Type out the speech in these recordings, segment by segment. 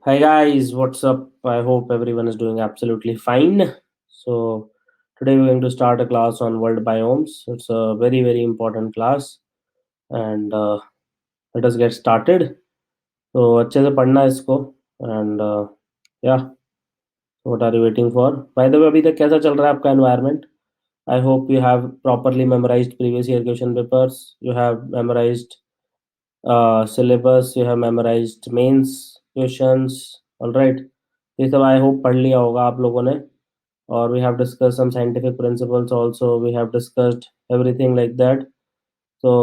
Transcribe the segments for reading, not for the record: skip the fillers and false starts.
Hi guys, what's up? I hope everyone is doing absolutely fine. So today we're going to start a class on world biomes. It's a very important class, and let us get started. तो अच्छे से पढ़ना है इसको and yeah, what are you waiting for? By the way, अभी तक कैसा चल रहा है आपका environment? I hope you have properly memorized previous year question papers. You have memorized syllabus, you have memorized mains questions. All right. ये सब I hope पढ़ लिया होगा आप लोगों ने. और we have discussed some scientific principles also. We have discussed everything like that. So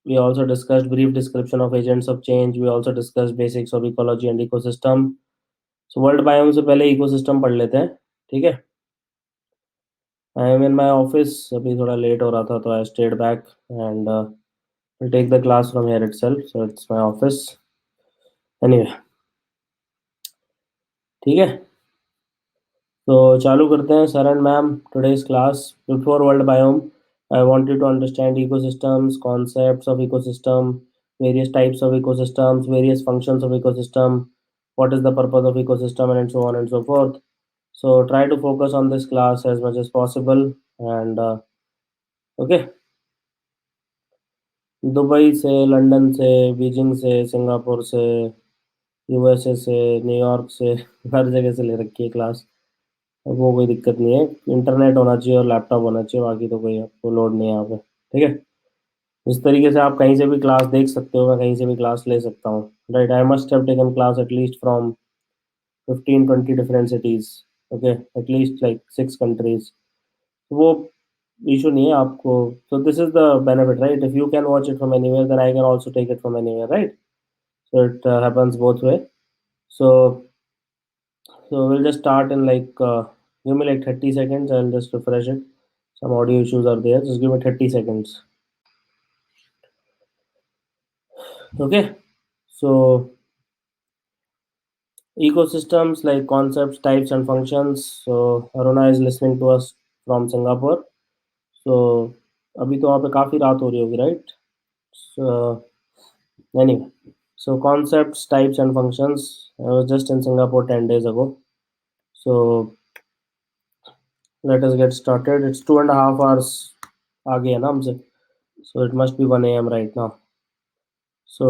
we also discussed brief description of agents of change. We also discussed basics of ecology and ecosystem. So world biome से पहले ecosystem पढ़ लेते हैं. ठीक है. I am in my office. अभी थोड़ा late हो रहा था तो I stayed back and we'll take the class from here itself. So it's my office. Anyway, ठीक है. तो चालू करते हैं sir and ma'am today's class. Before world biome I want you to understand ecosystems, concepts of ecosystem, various types of ecosystems, various functions of ecosystem, what is the purpose of ecosystem, and so on and so forth. So try to focus on this class as much as possible. And okay, Dubai से, London से, Beijing से, Singapore से, USA से, New York से, हर जगह से ले रखी है क्लास. वो कोई दिक्कत नहीं है. इंटरनेट होना चाहिए और लैपटॉप होना चाहिए, बाकी तो कोई आपको लोड नहीं है यहाँ पे. ठीक है. इस तरीके से आप कहीं से भी क्लास देख सकते हो, मैं कहीं से भी क्लास ले सकता हूँ. Right. I must have taken class at least from 15-20 different cities. Okay, at least like 6 countries. वो इशू नहीं है आपको. तो this is the benefit, right? If you can watch it from anywhere then I can also take it from anywhere, right? So it happens both way. So we'll just start in like give me like 30 seconds. I'll just refresh it. Some audio issues are there. Just give me 30 seconds. Okay. So ecosystems like concepts, types, and functions. So Aruna is listening to us from Singapore. So अभी तो वहाँ पे काफ़ी रात हो रही होगी, right? So anyway, so concepts, types, and functions. I was just in Singapore 10 days ago. So let us get started. It's 2.5 hours आगे है ना हमसे. So it must be 1 a.m. right now. So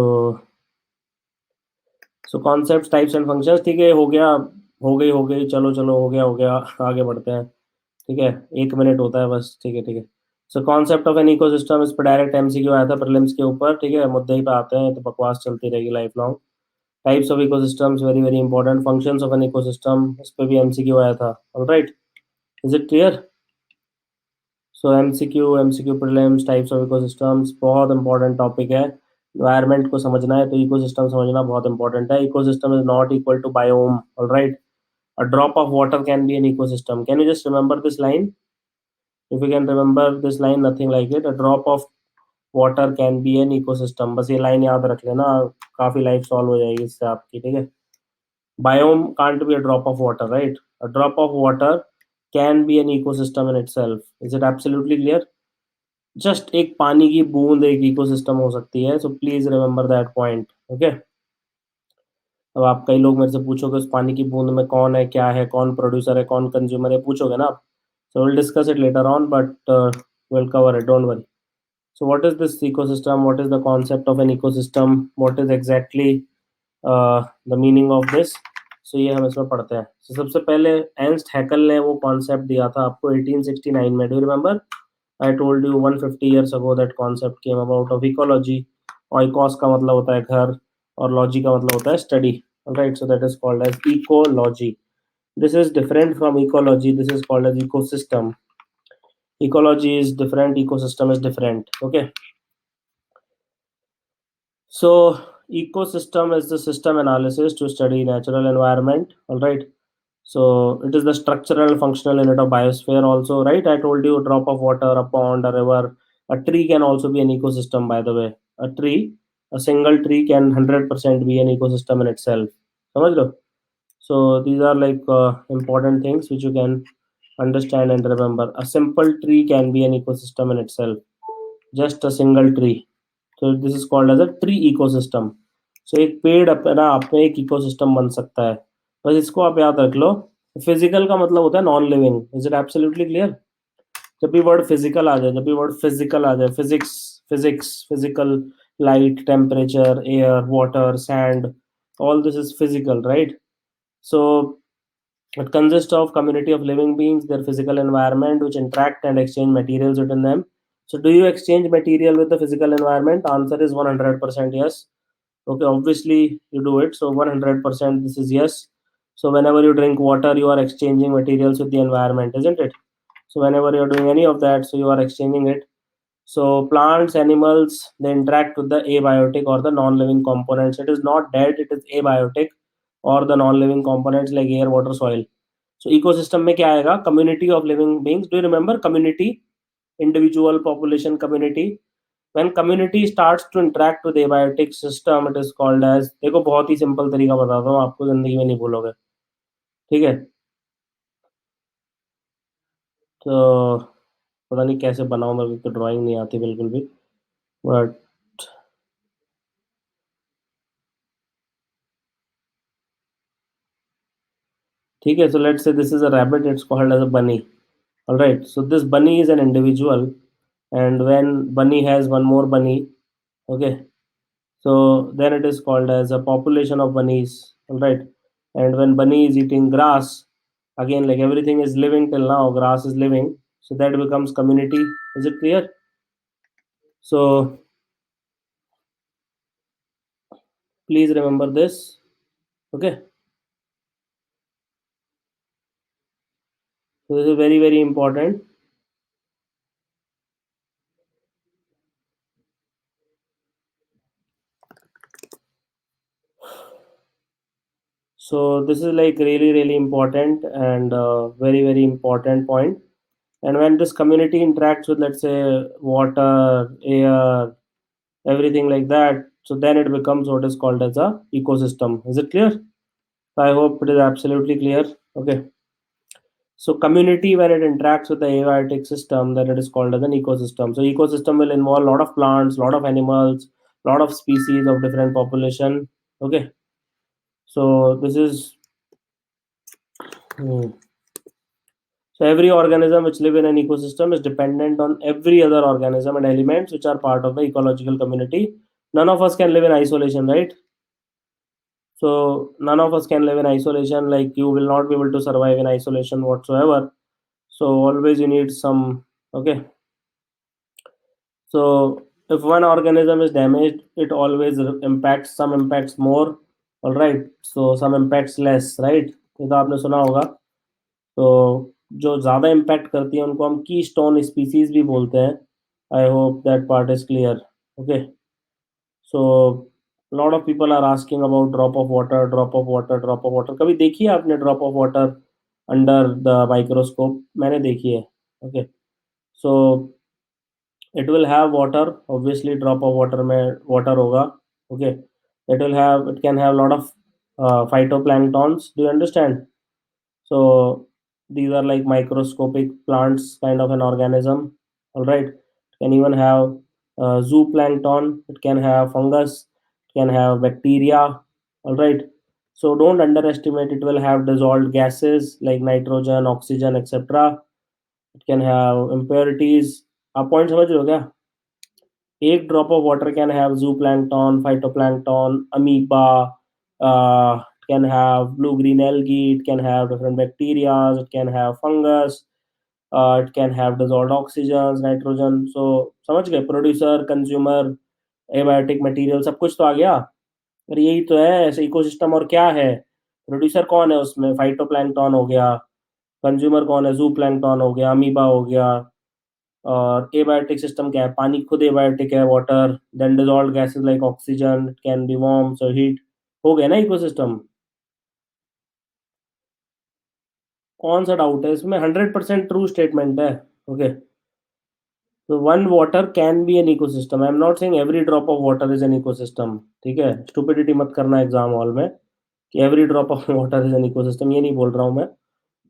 concepts, types and functions. ठीक है, हो गई, चलो चलो, हो गया, आगे बढ़ते हैं. ठीक है, 1 मिनट होता है बस. ठीक है, ठीक है. So concept of an ecosystem, इस पर डायरेक्ट एमसीक्यू आया था प्रीलिम्स के ऊपर. ठीक है, मुद्दे ही पे आते हैं तो बकवास चलती रहेगी life long. Types of ecosystems very very important. Functions of an ecosystem, इस पे भी एमसीक्यू आया था. Alright, is it clear? So MCQ prelims, types of ecosystems बहुत इंपॉर्टेंट टॉपिक है. एनवायरनमेंट को समझना है तो इकोसिस्टम समझना बहुत इंपॉर्टेंट है. Ecosystem is not equal to biome. Alright. A drop of water can be an ecosystem. Can you just remember this line? If you can remember this line, nothing like it. A drop of water can be an ecosystem. बस ये line याद रख लेना, काफी life solve हो जाएगी इससे आपकी. ठीक है. Biome can't be a drop of water, right? A drop of water can be an ecosystem in itself. Is it absolutely clear? Just एक पानी की बूंद एक इकोसिस्टम हो सकती है. सो please remember that point. Okay. अब आप कई लोग मेरे से पूछोगे उस पानी की बूंद में कौन है, क्या है, कौन प्रोड्यूसर है, कौन कंज्यूमर है, पूछोगे ना आप. So we'll discuss it later on, but we'll cover it. Don't worry. So what is this ecosystem? What is the concept of an ecosystem? What is exactly the meaning of this? So ये हम इसमें पढ़ते हैं. So सबसे पहले एर्नस्ट हैकल ने वो concept दिया था आपको 1869 में. Do you remember? I told you 150 years ago that concept came about of ecology. Oikos का मतलब होता है घर और लॉजी का मतलब होता है study. Alright, so that is called as ecology. This is different from ecology. This is called as ecosystem. Ecology is different, ecosystem is different. Okay. So ecosystem is the system analysis to study natural environment. All right. So it is the structural functional unit of biosphere also, right? I told you a drop of water, a pond, a river, a tree can also be an ecosystem, by the way. A tree, a single tree can 100% be an ecosystem in itself. समझ लो? So these are like important things which you can understand and remember. A simple tree can be an ecosystem in itself. Just a single tree. So this is called as a tree ecosystem. सो एक पेड़ अपना आप में एक ecosystem बन सकता है। बस इसको आप याद रख लो। फिजिकल का मतलब होता है non living. Is it absolutely clear? जब भी वर्ड फिजिकल आ जाए, जब भी वर्ड फिजिकल आ जाए, physics, physical, light, temperature, air, water, sand, all this is physical, right? So it consists of community of living beings, their physical environment, which interact and exchange materials within them. So do you exchange material with the physical environment? Answer is 100% yes. Okay, obviously you do it. So 100% this is yes. So whenever you drink water, you are exchanging materials with the environment, isn't it? So whenever you're doing any of that, so you are exchanging it. So plants, animals, they interact with the abiotic or the non-living components. It is not dead, it is abiotic or the non-living components like air, water, soil. So ecosystem में क्या आएगा? Community of living beings. Do you remember community? Individual, population, community. When community starts to interact with abiotic system, it is called as, देखो बहुत ही simple तरीका बताता हूँ आपको, जिंदगी में नहीं भूलोगे, ठीक है? तो पता नहीं कैसे बनाऊं, मेरे को तो ड्राइंग नहीं आती बिल्कुल भी, बट ठीक है. So let's say this is a rabbit, it's called as a bunny. All right, so this bunny is an individual, and when bunny has one more bunny, okay, so then it is called as a population of bunnies. All right, and when bunny is eating grass, again, like everything is living till now, grass is living, so that becomes community. Is it clear? So please remember this. Okay, so this is very very important. So this is like really really important and very very important point. And when this community interacts with, let's say, water, air, everything like that, so then it becomes what is called as a ecosystem. Is it clear? I hope it is absolutely clear. Okay, so community, when it interacts with the abiotic system, then it is called as an ecosystem. So ecosystem will involve a lot of plants, lot of animals, lot of species of different population. Okay, so this is hmm. So every organism which live in an ecosystem is dependent on every other organism and elements which are part of the ecological community. None of us can live in isolation, right? So none of us can live in isolation. Like you will not be able to survive in isolation whatsoever. So always you need some. Okay. So if one organism is damaged, it always impacts. Some impacts more. All right. So some impacts less, right? ये तो आपने सुना होगा. तो जो ज़्यादा impact करती है उनको हम की स्टोन स्पीसीज भी बोलते हैं. I hope that part is clear. Okay, so lot of people are asking about drop of water, drop of water, drop of water. कभी देखी है आपने drop of water under the microscope? मैंने देखी है. Okay, so it will have water, obviously drop of water में water होगा. Okay, it can have lot of phytoplanktons. Do you understand? So these are like microscopic plants kind of an organism. All right. It can even have zooplankton. It can have fungus. It can have bacteria. All right. So don't underestimate. It will have dissolved gases like nitrogen, oxygen, etc. It can have impurities. आप point समझ रहे हो क्या? एक drop of water can have zooplankton, phytoplankton, amoeba, it can have blue green algae, it can have different bacteria, it can have fungus, it can have dissolved oxygens, nitrogen. So समझ गए? Producer, consumer, abiotic material, सब कुछ तो आ गया. और यही तो है ऐसे इकोसिस्टम. और क्या है? प्रोड्यूसर कौन है उसमें? फाइटोप्लैंक्टन हो गया. कंज्यूमर कौन है? जू प्लैंक्टन हो गया, अमीबा हो गया. और एबायोटिक सिस्टम क्या है? पानी खुद एबायोटिक है, water. Then dissolve gases like oxygen, it can be warm, so heat. हो गया ना इकोसिस्टम. कौन सा डाउट है इसमें? 100% ट्रू स्टेटमेंट है. ओके, तो one water can be an ecosystem. I am not saying every drop of water is an ecosystem. ठीक है, स्टुपिडिटी मत करना एग्जाम हॉल में कि every drop of water is an ecosystem. ये नहीं बोल रहा हूँ मैं.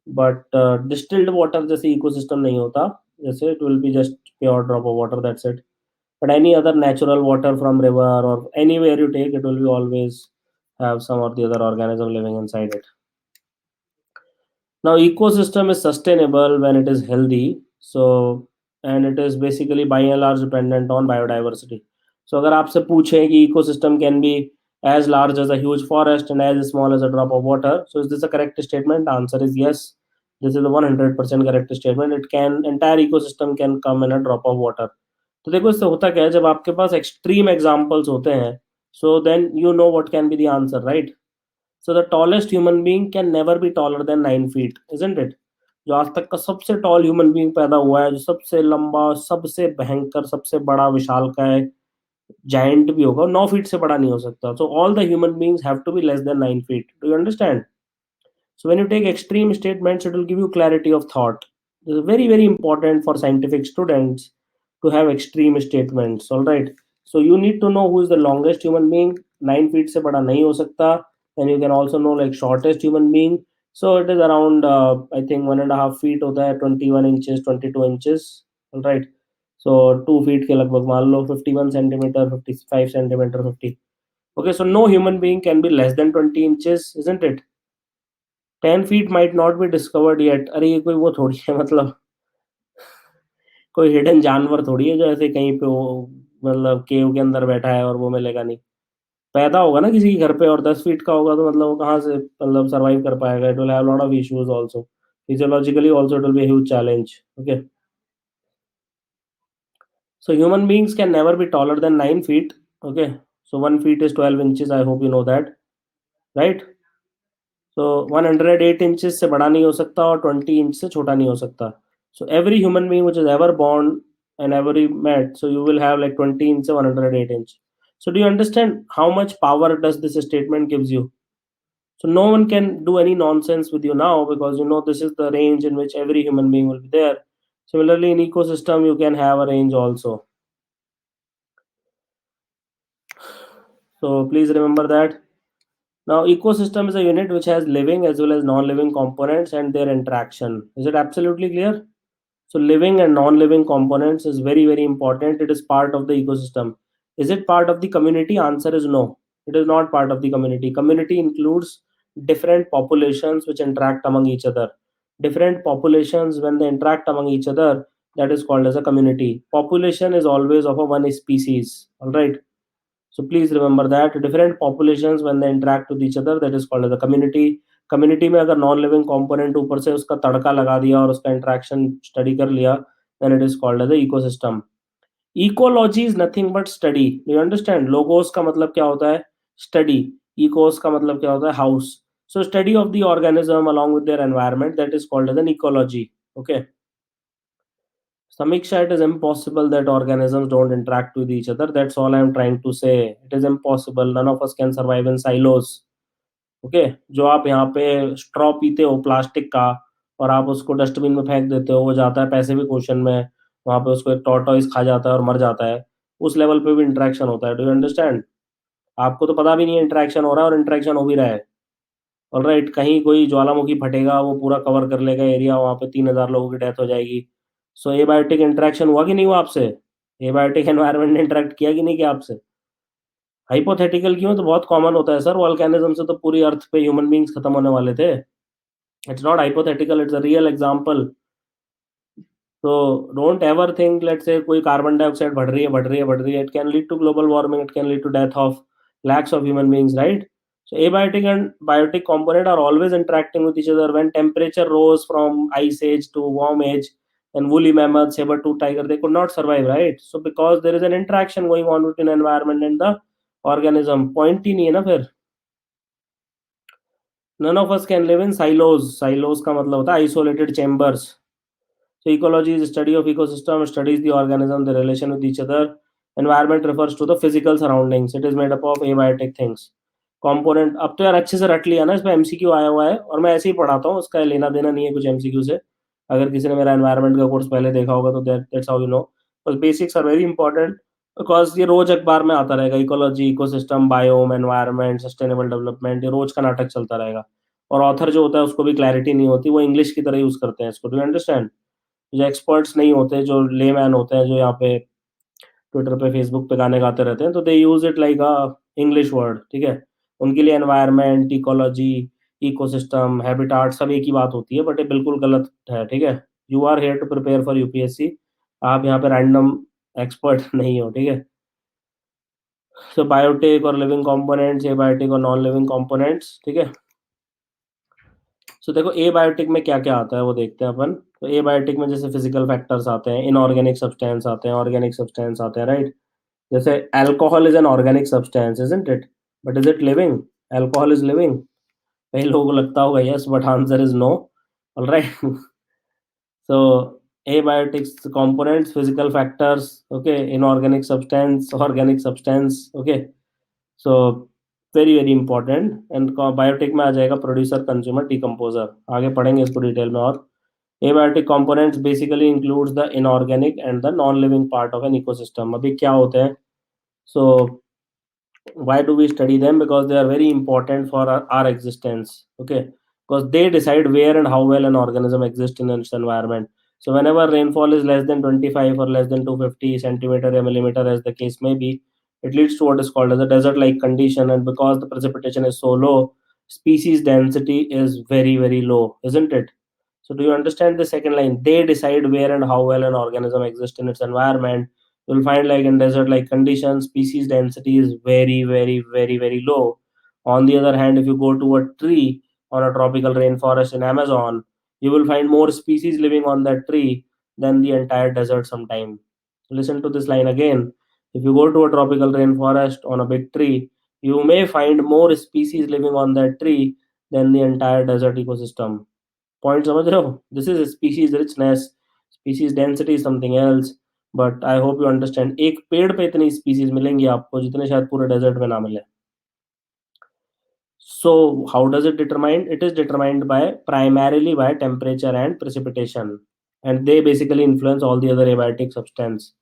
बट डिस्टिल्ड वाटर जैसे इकोसिस्टम नहीं होता. जैसे it will be just pure drop of water, that's it. but any other natural water from river or anywhere you take, it will be always have some or the other organism living inside it. Now, ecosystem is sustainable when it is healthy. So, and it is basically by and large dependent on biodiversity. So, अगर आपसे पूछे कि ecosystem can be as large as a huge forest and as small as a drop of water, so is this a correct statement? Answer is yes. This is a 100% correct statement. It can entire ecosystem can come in a drop of water. तो देखो इससे होता क्या है, जब आपके पास extreme examples होते हैं, so then you know what can be the answer, right? So the tallest human being can never be taller than 9 feet, isn't it? जो आज तक का सबसे टॉल ह्यूमन बीइंग पैदा हुआ है, जो सबसे लंबा, सबसे भयंकर, सबसे बड़ा विशालकाय जायंट भी होगा, 9 फीट से बड़ा नहीं हो सकता. So all the human beings have to be less than 9 feet. Do you understand? So when you take extreme statements, it will give you clarity of thought. This is very, very important for scientific students to have extreme statements. All right. So you need to know who is the longest human being. 9 feet से बड़ा नहीं हो सकता. And you can also know like shortest human being. So it is around I think 1.5 feet होता है, 21 inches, 22 inches. All right. So 2 feet के लगभग मान लो 51 centimeter, 55 centimeter, 50. Okay. So no human being can be less than 20 inches, isn't it? 10 feet might not be discovered yet. अरे ये कोई वो थोड़ी है, मतलब कोई हिडन जानवर थोड़ी है जो ऐसे कहीं पे वो मतलब केव के अंदर बैठा है और वो मिलेगा नहीं. पैदा होगा ना किसी के घर पे और 10 फीट का होगा, तो मतलब वो कहाँ से मतलब सर्वाइव कर पाएगा. It will have lot of issues also. Physiologically also it will be huge challenge. Okay. So human beings can never be taller than 9 feet. Okay. So 1 feet is 12 inches. I hope you know that. Right? So 108 inches से बड़ा नहीं हो सकता और 20 inch से छोटा नहीं हो सकता. So every human being which is ever born and ever met, so you will have like 20 inch से 108 inch. So do you understand how much power does this statement gives you? So no one can do any nonsense with you now, because you know this is the range in which every human being will be there. Similarly, in ecosystem you can have a range also. So please remember that. Now, ecosystem is a unit which has living as well as non-living components and their interaction. Is it absolutely clear? So living and non-living components is very, very important. It is part of the ecosystem. Is it part of the community? Answer is no. It is not part of the community. Community includes different populations which interact among each other. Different populations, when they interact among each other, that is called as a community. Population is always of a one species. All right. So please remember that different populations when they interact with each other, that is called as a community. Community में अगर non living component ऊपर से उसका तड़का लगा दिया और उसका interaction study कर लिया, then it is called as ecosystem. Ecology is nothing but study. Do you understand? Logos का मतलब क्या होता है? स्टडी. इकोस का मतलब क्या होता है? House. So study of the organism along with their environment, that is called as an ecology. Okay. Samiksha, it is impossible that organisms don't interact with each other. That's all I'm trying to say. It is impossible. None of us can survive in silos. Okay. जो आप यहाँ पे straw पीते हो plastic का और आप उसको डस्टबिन में फेंक देते हो, वो जाता है पैसिफिक ओशन में, वहाँ पे उसको एक टॉर्टोइस खा जाता है और मर जाता है. उस लेवल पे भी इंटरेक्शन होता है. Do you understand? आपको तो पता भी नहीं है इंटरेक्शन हो रहा है और इंटरेक्शन हो भी रहा है. ऑलराइट. कहीं कोई ज्वालामुखी फटेगा, वो पूरा कवर कर लेगा एरिया, वहाँ पे 3,000 लोगों की डेथ हो जाएगी. सो एबायोटिक इंटरेक्शन हुआ कि नहीं हुआ आपसे? एबायोटिक एनवायरनमेंट ने इंटरेक्ट किया कि नहीं किया आपसे? हाइपोथेटिकल क्यों? तो बहुत कॉमन होता है सर. वॉल्केनिज्म से तो पूरी अर्थ पे ह्यूमन बींग्स खत्म होने वाले थे. It's not hypothetical, it's a real example. तो don't ever think let's say कोई कार्बन डाइऑक्साइड बढ़ रही है, बढ़ रही है, बढ़ रही है. It can lead to global warming, it can lead to death of lakhs of human beings, right? So abiotic and biotic component are always interacting with each other. When temperature rose from ice age to warm age, and woolly mammoth, saber-tooth tiger, they could not survive, right? So because there is an interaction going on between environment and the organism. Point ही नहीं है ना फिर. None of us can live in silos. Silos का मतलब होता है isolated chambers. So ecology is study of ecosystem, studies the organism, the relation with each other. Environment refers to the physical surroundings. It is made up of abiotic things. Component. अब तो यार अच्छे से रट लिया ना, इस पे एमसीक्यू आया हुआ है और मैं ऐसे ही पढ़ाता हूँ, उसका लेना देना नहीं है कुछ एमसीक्यू से. अगर किसी ने मेरा एनवायरनमेंट का कोर्स पहले देखा होगा तो दैट्स हाउ यू नो. बस basics are very important, because ये रोज अखबार में आता रहेगा. Ecology, ecosystem, biome, environment, sustainable development, ये रोज का नाटक चलता रहेगा. और ऑथर जो होता है उसको भी क्लैरिटी नहीं होती, वो इंग्लिश की तरह यूज करते हैं इसको. Do you understand? जो एक्सपर्ट्स नहीं होते, जो लेमैन होते हैं, जो यहाँ पे ट्विटर पे फेसबुक पे गाने गाते रहते हैं, तो they use it like a English word, ठीक है। उनके लिए एनवायरनमेंट, इकोलॉजी, इकोसिस्टम, हैबिटाट सब एक ही बात होती है, बट ये बिल्कुल गलत है, ठीक है। You are here to prepare for UPSC, आप यहाँ पे रैंडम एक्सपर्ट नहीं हो, ठीक है। तो बायोटिक और लिविंग कंपोनेंट्स, ए बायोटिक और नॉन लिविंग कंपोनेंट्स, ठीक है। सो देखो ए बायोटिक में क्या क्या आता है वो देखते हैं अपन। तो ए बायोटिक में जैसे फिजिकल फैक्टर्स आते हैं, इनऑर्गेनिक सब्सटेंस आते हैं, ऑर्गेनिक सब्सटेंस आते हैं, राइट। जैसे alcohol is an organic substance, isn't it, but is it living? Alcohol is living? कई लोगों को लगता होगा yes, but answer is no. Alright. so abiotics components, physical factors, okay, inorganic substance, organic substance, okay, so very very important. And biotic में आ जाएगा producer, consumer, decomposer, आगे पढ़ेंगे इसको डिटेल में। और abiotic components basically includes the inorganic and the non living part of an ecosystem. अभी क्या होते हैं? सो why do we study them? Because they are very important for our existence, okay, because they decide where and how well an organism exists in its environment. So whenever rainfall is less than 25 or less than 250 centimeter or millimeter, as the case may be, it leads to what is called as a desert like condition. And because the precipitation is so low, species density is very very low, isn't it? So do you understand the second line? They decide where and how well an organism exists in its environment. You'll find like in desert like conditions, species density is very, very, very, very low. On the other hand, if you go to a tree or a tropical rainforest in Amazon, you will find more species living on that tree than the entire desert sometime. Listen to this line again. If you go to a tropical rainforest on a big tree, you may find more species living on that tree than the entire desert ecosystem. Point समझ रहे हो? This is species richness, species density something else, but I hope you understand. एक पेड़ पे इतनी species मिलेंगी आपको जितने शायद पूरे डेजर्ट में ना मिले। So how does it determine? It is determined by primarily by temperature and precipitation, and they basically influence all the other abiotic substance.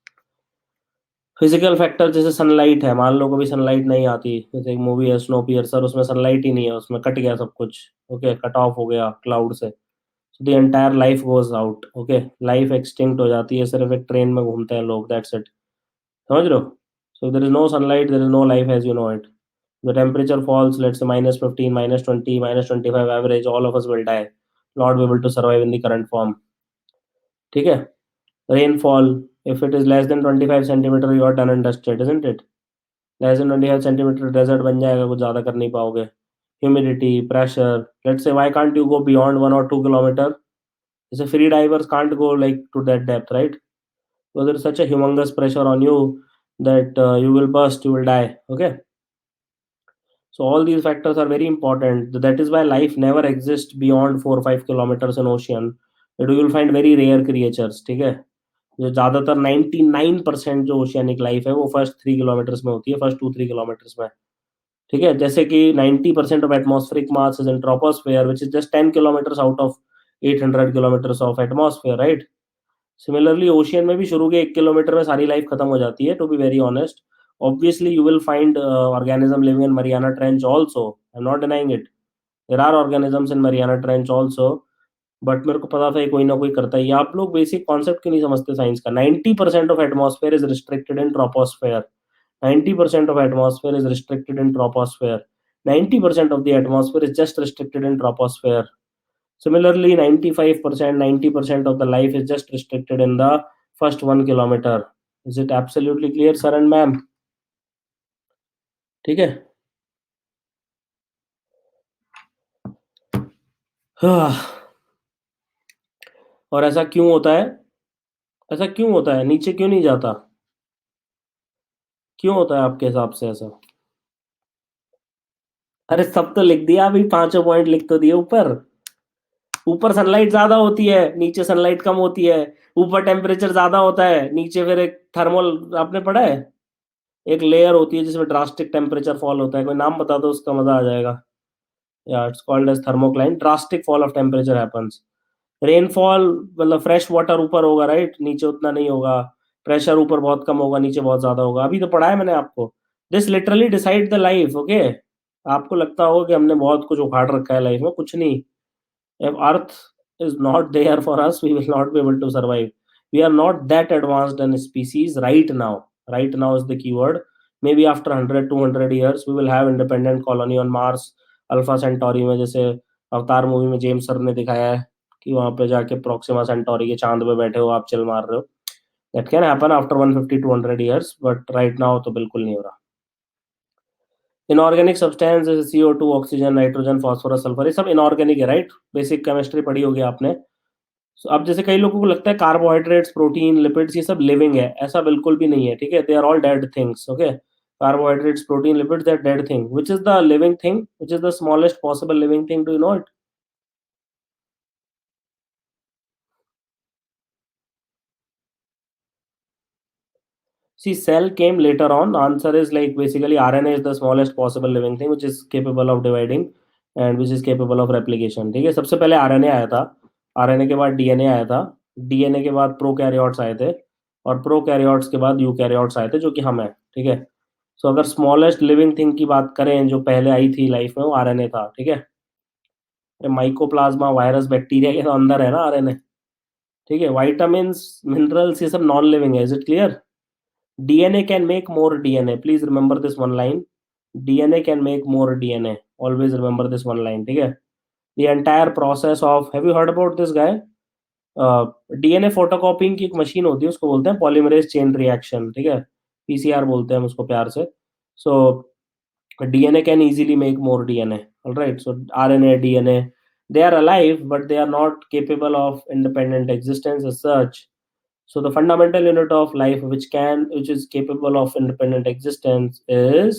Physical factor जैसे सनलाइट है, मान लो कभी सनलाइट नहीं आती, जैसे एक मूवी है स्नो पियर्सर, उसमें सनलाइट ही नहीं है, उसमें कट गया सब कुछ, ओके, कट ऑफ हो गया क्लाउड से, the entire life goes out, okay, life extinct हो जाती है, सिर्फ एक ट्रेन में घूमते हैं लोग, दैट्स इट। समझ रहे हो? So there is no sunlight, there is no life as you know it. The temperature falls, let's say -15, -20, -25 average, all of us will die, not be able to survive in the current form, ठीक है। Rainfall, if it is less than 25 centimetre, you are done and dusted, isn't it? Less than 25 centimetre desert बन जाएगा, कुछ ज़्यादा कर नहीं पाओगे। Humidity, pressure, let's say why can't you go beyond 1 or 2 kilometre? जैसे free divers can't go like to that depth, right? So there is such a humongous pressure on you that you will burst, you will die, okay. So all these factors are very important. That is why life never exists beyond 4 or 5 kilometers in ocean. It you will find very rare creatures, ठीक है। जो ज्यादातर 99% जो oceanic life है वो first 3 kilometres में होती है, फर्स्ट 2-3 किलोमीटर्स में, ठीक है। जैसे कि 90% of atmospheric mass is in troposphere, which is just 10 kilometres out of 800 kilometres of atmosphere, right. Similarly ocean में भी शुरू के 1 किलोमीटर में सारी लाइफ खत्म हो जाती है, to be very honest. Obviously you will find organism living in Mariana trench also, I am not denying it, there are organisms in Mariana trench also, but मेरे को पता था ये कोई ना कोई करता ही। आप लोग बेसिक कॉन्सेप्ट क्यों नहीं समझते साइंस का? 90% of atmosphere is restricted in troposphere, 90% of atmosphere is restricted in troposphere, 90% of the atmosphere is just restricted in troposphere. Similarly, 95%, 90% of the life is just restricted in the first 1 kilometer. Is it absolutely clear, sir and ma'am? ठीक है। और ऐसा क्यों होता है? ऐसा क्यों होता है? नीचे क्यों नहीं जाता? क्यों होता है आपके हिसाब से ऐसा? अरे सब तो लिख दिया, अभी पांचों पॉइंट लिख तो दिए ऊपर। ऊपर सनलाइट ज्यादा होती है, नीचे सनलाइट कम होती है। ऊपर टेम्परेचर ज्यादा होता है, नीचे फिर एक थर्मल, आपने पढ़ा है, एक लेयर होती है जिसमें ड्रास्टिक टेम्परेचर फॉल होता है, कोई नाम बता दो उसका, मजा आ जाएगा। या it's called as thermocline, drastic fall of temperature happens. Rainfall मतलब फ्रेश वाटर ऊपर होगा, राइट, नीचे उतना नहीं होगा। प्रेशर ऊपर बहुत कम होगा, नीचे बहुत ज्यादा होगा, अभी तो पढ़ा है मैंने आपको। This literally decide the life, okay. आपको लगता होगा कि हमने बहुत कुछ उखाड़ रखा है लाइफ में, कुछ नहीं। If Earth is not there for us, we will not be able to survive. We are not that advanced in species right now. right now is the keyword. Maybe after 100-200 years we will have independent colony on Mars, alpha Centauri में, जैसे Avatar movie में James sir ने दिखाया है कि वहां पे जाके प्रोक्सिमा सेंटोरी के चांद पे बैठे हो आप, चिल मार रहे हो. That can happen after 150-200 years, but right now तो बिल्कुल नहीं हो रहा. इनऑर्गेनिक सब्सटेंस जैसे CO2, oxygen, nitrogen, phosphorus, sulphur, ये सब इनऑर्गेनिक है, राइट. बेसिक केमिस्ट्री पढ़ी होगी आपने. So, अब जैसे कई लोगों को लगता है कार्बोहाइड्रेट्स, प्रोटीन, लिपिड्स ये सब लिविंग है, ऐसा बिल्कुल भी नहीं है, ठीक है. They are all dead things. Okay, carbohydrates, protein, lipids, they are dead thing. Which is the living thing, which is the smallest possible living thing, do you know it? See, cell came later on. Answer is like basically RNA is the smallest possible living thing which is capable of dividing and which is capable of replication. ठीक है, सबसे पहले RNA आया था. RNA के बाद DNA आया था. DNA के बाद प्रोकैरियोट्स आए थे, और प्रोकैरियोट्स के बाद यूकैरियोट्स आए थे, जो कि हम हैं. ठीक है. सो अगर स्मॉलेस्ट लिविंग थिंग की बात करें जो पहले आई थी लाइफ में, वो RNA था. ठीक है. माइकोप्लाज्मा, वायरस, बैक्टीरिया के तो अंदर है ना RNA. ठीक है. वाइटामिन, मिनरल्स, ये सब नॉन लिविंग है. Is it clear? DNA can make more DNA. Please remember this one line. DNA can make more DNA. Always remember this one line. ठीक है. The entire process of, have you heard about this guy? DNA photocopying की एक machine होती है, उसको बोलते हैं polymerase chain reaction. ठीक है. PCR बोलते हैं हम उसको प्यार से. So DNA can easily make more DNA. All right. So RNA, DNA, they are alive, but they are not capable of independent existence as such. So the fundamental unit of life which is capable of independent existence is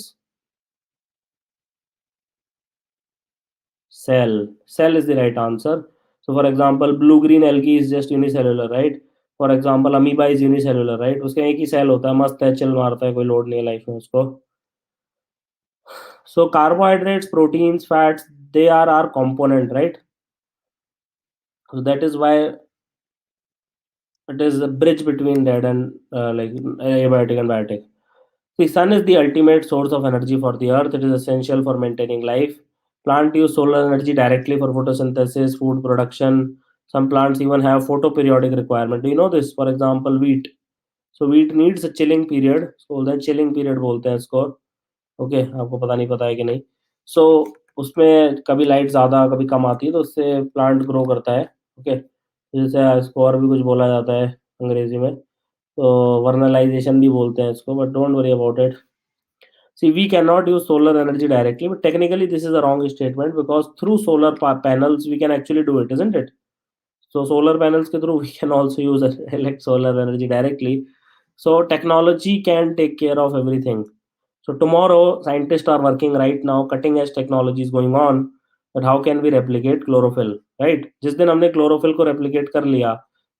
cell. Cell is the right answer. So for example, blue green algae is just unicellular, right? For example, amoeba is unicellular, right? उसका एक ही cell होता है, मस्त है, chill मारता है, कोई load नहीं है लाइफ में उसको. So carbohydrates, proteins, fats, they are our component, right? So that is why it is a bridge between dead and like abiotic and biotic. The sun is the ultimate source of energy for the earth. It is essential for maintaining life. Plant use solar energy directly for photosynthesis, food production. Some plants even have photoperiodic requirement. Do you know this? For example, wheat. So wheat needs a chilling period. So बोलते हैं chilling period बोलते हैं इसको. Okay, आपको पता नहीं, पता है कि नहीं. सो उसमें कभी लाइट ज़्यादा कभी कम आती है, तो उससे प्लांट ग्रो करता है. ओके, जैसे इसको और भी कुछ बोला जाता है अंग्रेजी में, तो वर्नलाइजेशन भी बोलते हैं इसको, but don't worry about it. See, we cannot use solar energy directly, but technically this is a wrong statement, because through solar panels we can actually do it, isn't it? So solar panels ke through we can also use elect solar energy directly. So technology can take care of everything. So tomorrow scientists are working right now, cutting edge technology is going on, that how can we replicate chlorophyll, right? जिस दिन हमने chlorophyll को replicate कर लिया,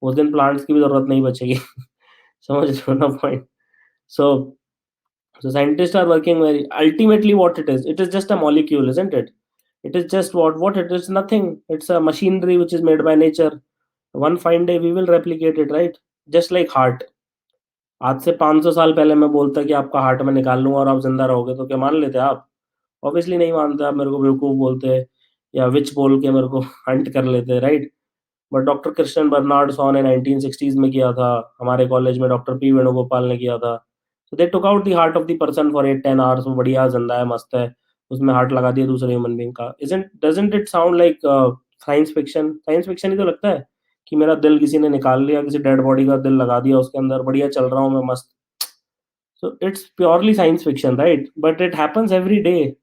उस दिन plants की भी जरूरत नहीं बचेगी. समझ रहे हो ना point? So scientists are working very, ultimately what it is. It is just a molecule, isn't it? It is just what it is, nothing. It's a machinery which is made by nature. One fine day we will replicate it, right? Just like heart. आज से 500 साल पहले मैं बोलता कि आपका heart में निकाल लूंगा और आप जिंदा रहोगे, तो क्या मान लेते आप? ऑब्वियसली नहीं मानते आप, मेरे को बेवकूफ बोलते, या विच बोल के मेरे को हंट कर लेते, right. But doctor Christian Barnard Shaw ने 1960s में किया था. हमारे कॉलेज में डॉक्टर पी वेणुगोपाल ने किया था. So they took out the heart of the person for 8-10 hours. वो बढ़िया जिंदा है, मस्त है, उसमें हार्ट लगा दिया दूसरे ह्यूमन बीइंग का. Doesn't it sound like science fiction? Science fiction ही तो लगता है कि मेरा दिल किसी ने निकाल लिया, किसी डेड बॉडी का दिल लगा दिया उसके अंदर, बढ़िया चल रहा हूँ मैं मस्त. So it's purely science fiction, right? But it happens every day.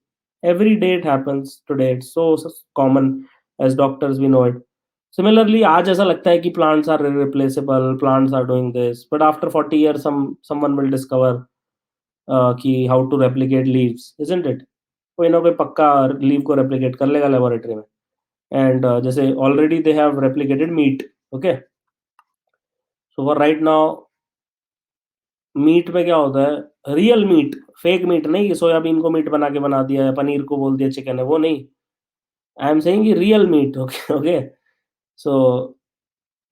Every day it happens today. It's so common. As doctors we know it. Similarly, आज ऐसा लगता है कि plants are irreplaceable, plants are doing this, but after 40 years someone will discover कि how to replicate leaves, isn't it? कोई ना कोई पक्का लीव को replicate कर लेगा laboratory में. And जैसे already they have replicated meat. Okay, so for right now, meat में क्या होता है, रियल मीट, फेक मीट नहीं कि सोयाबीन को मीट बना के बना दिया है, पनीर को बोल दिया चिकन है, वो नहीं. I am saying real meat. Okay, okay. So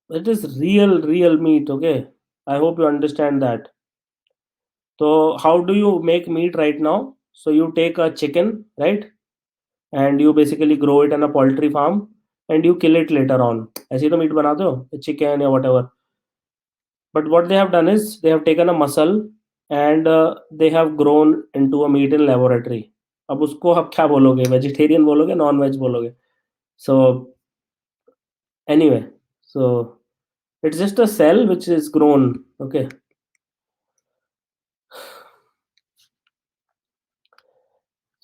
it is real meat. Okay, I hope you understand that. तो how do you make meat right now? So you take a chicken, right, and you basically grow it in a poultry farm and you kill it later on. ऐसे ही तो meat बनाते हो, chicken या whatever. But what they have done is they have taken a muscle, and they have grown into a meat in laboratory. अब उसको आप क्या बोलोगे, वेजिटेरियन बोलोगे, नॉन वेज बोलोगे? So anyway, so it's just a cell which is grown. Okay.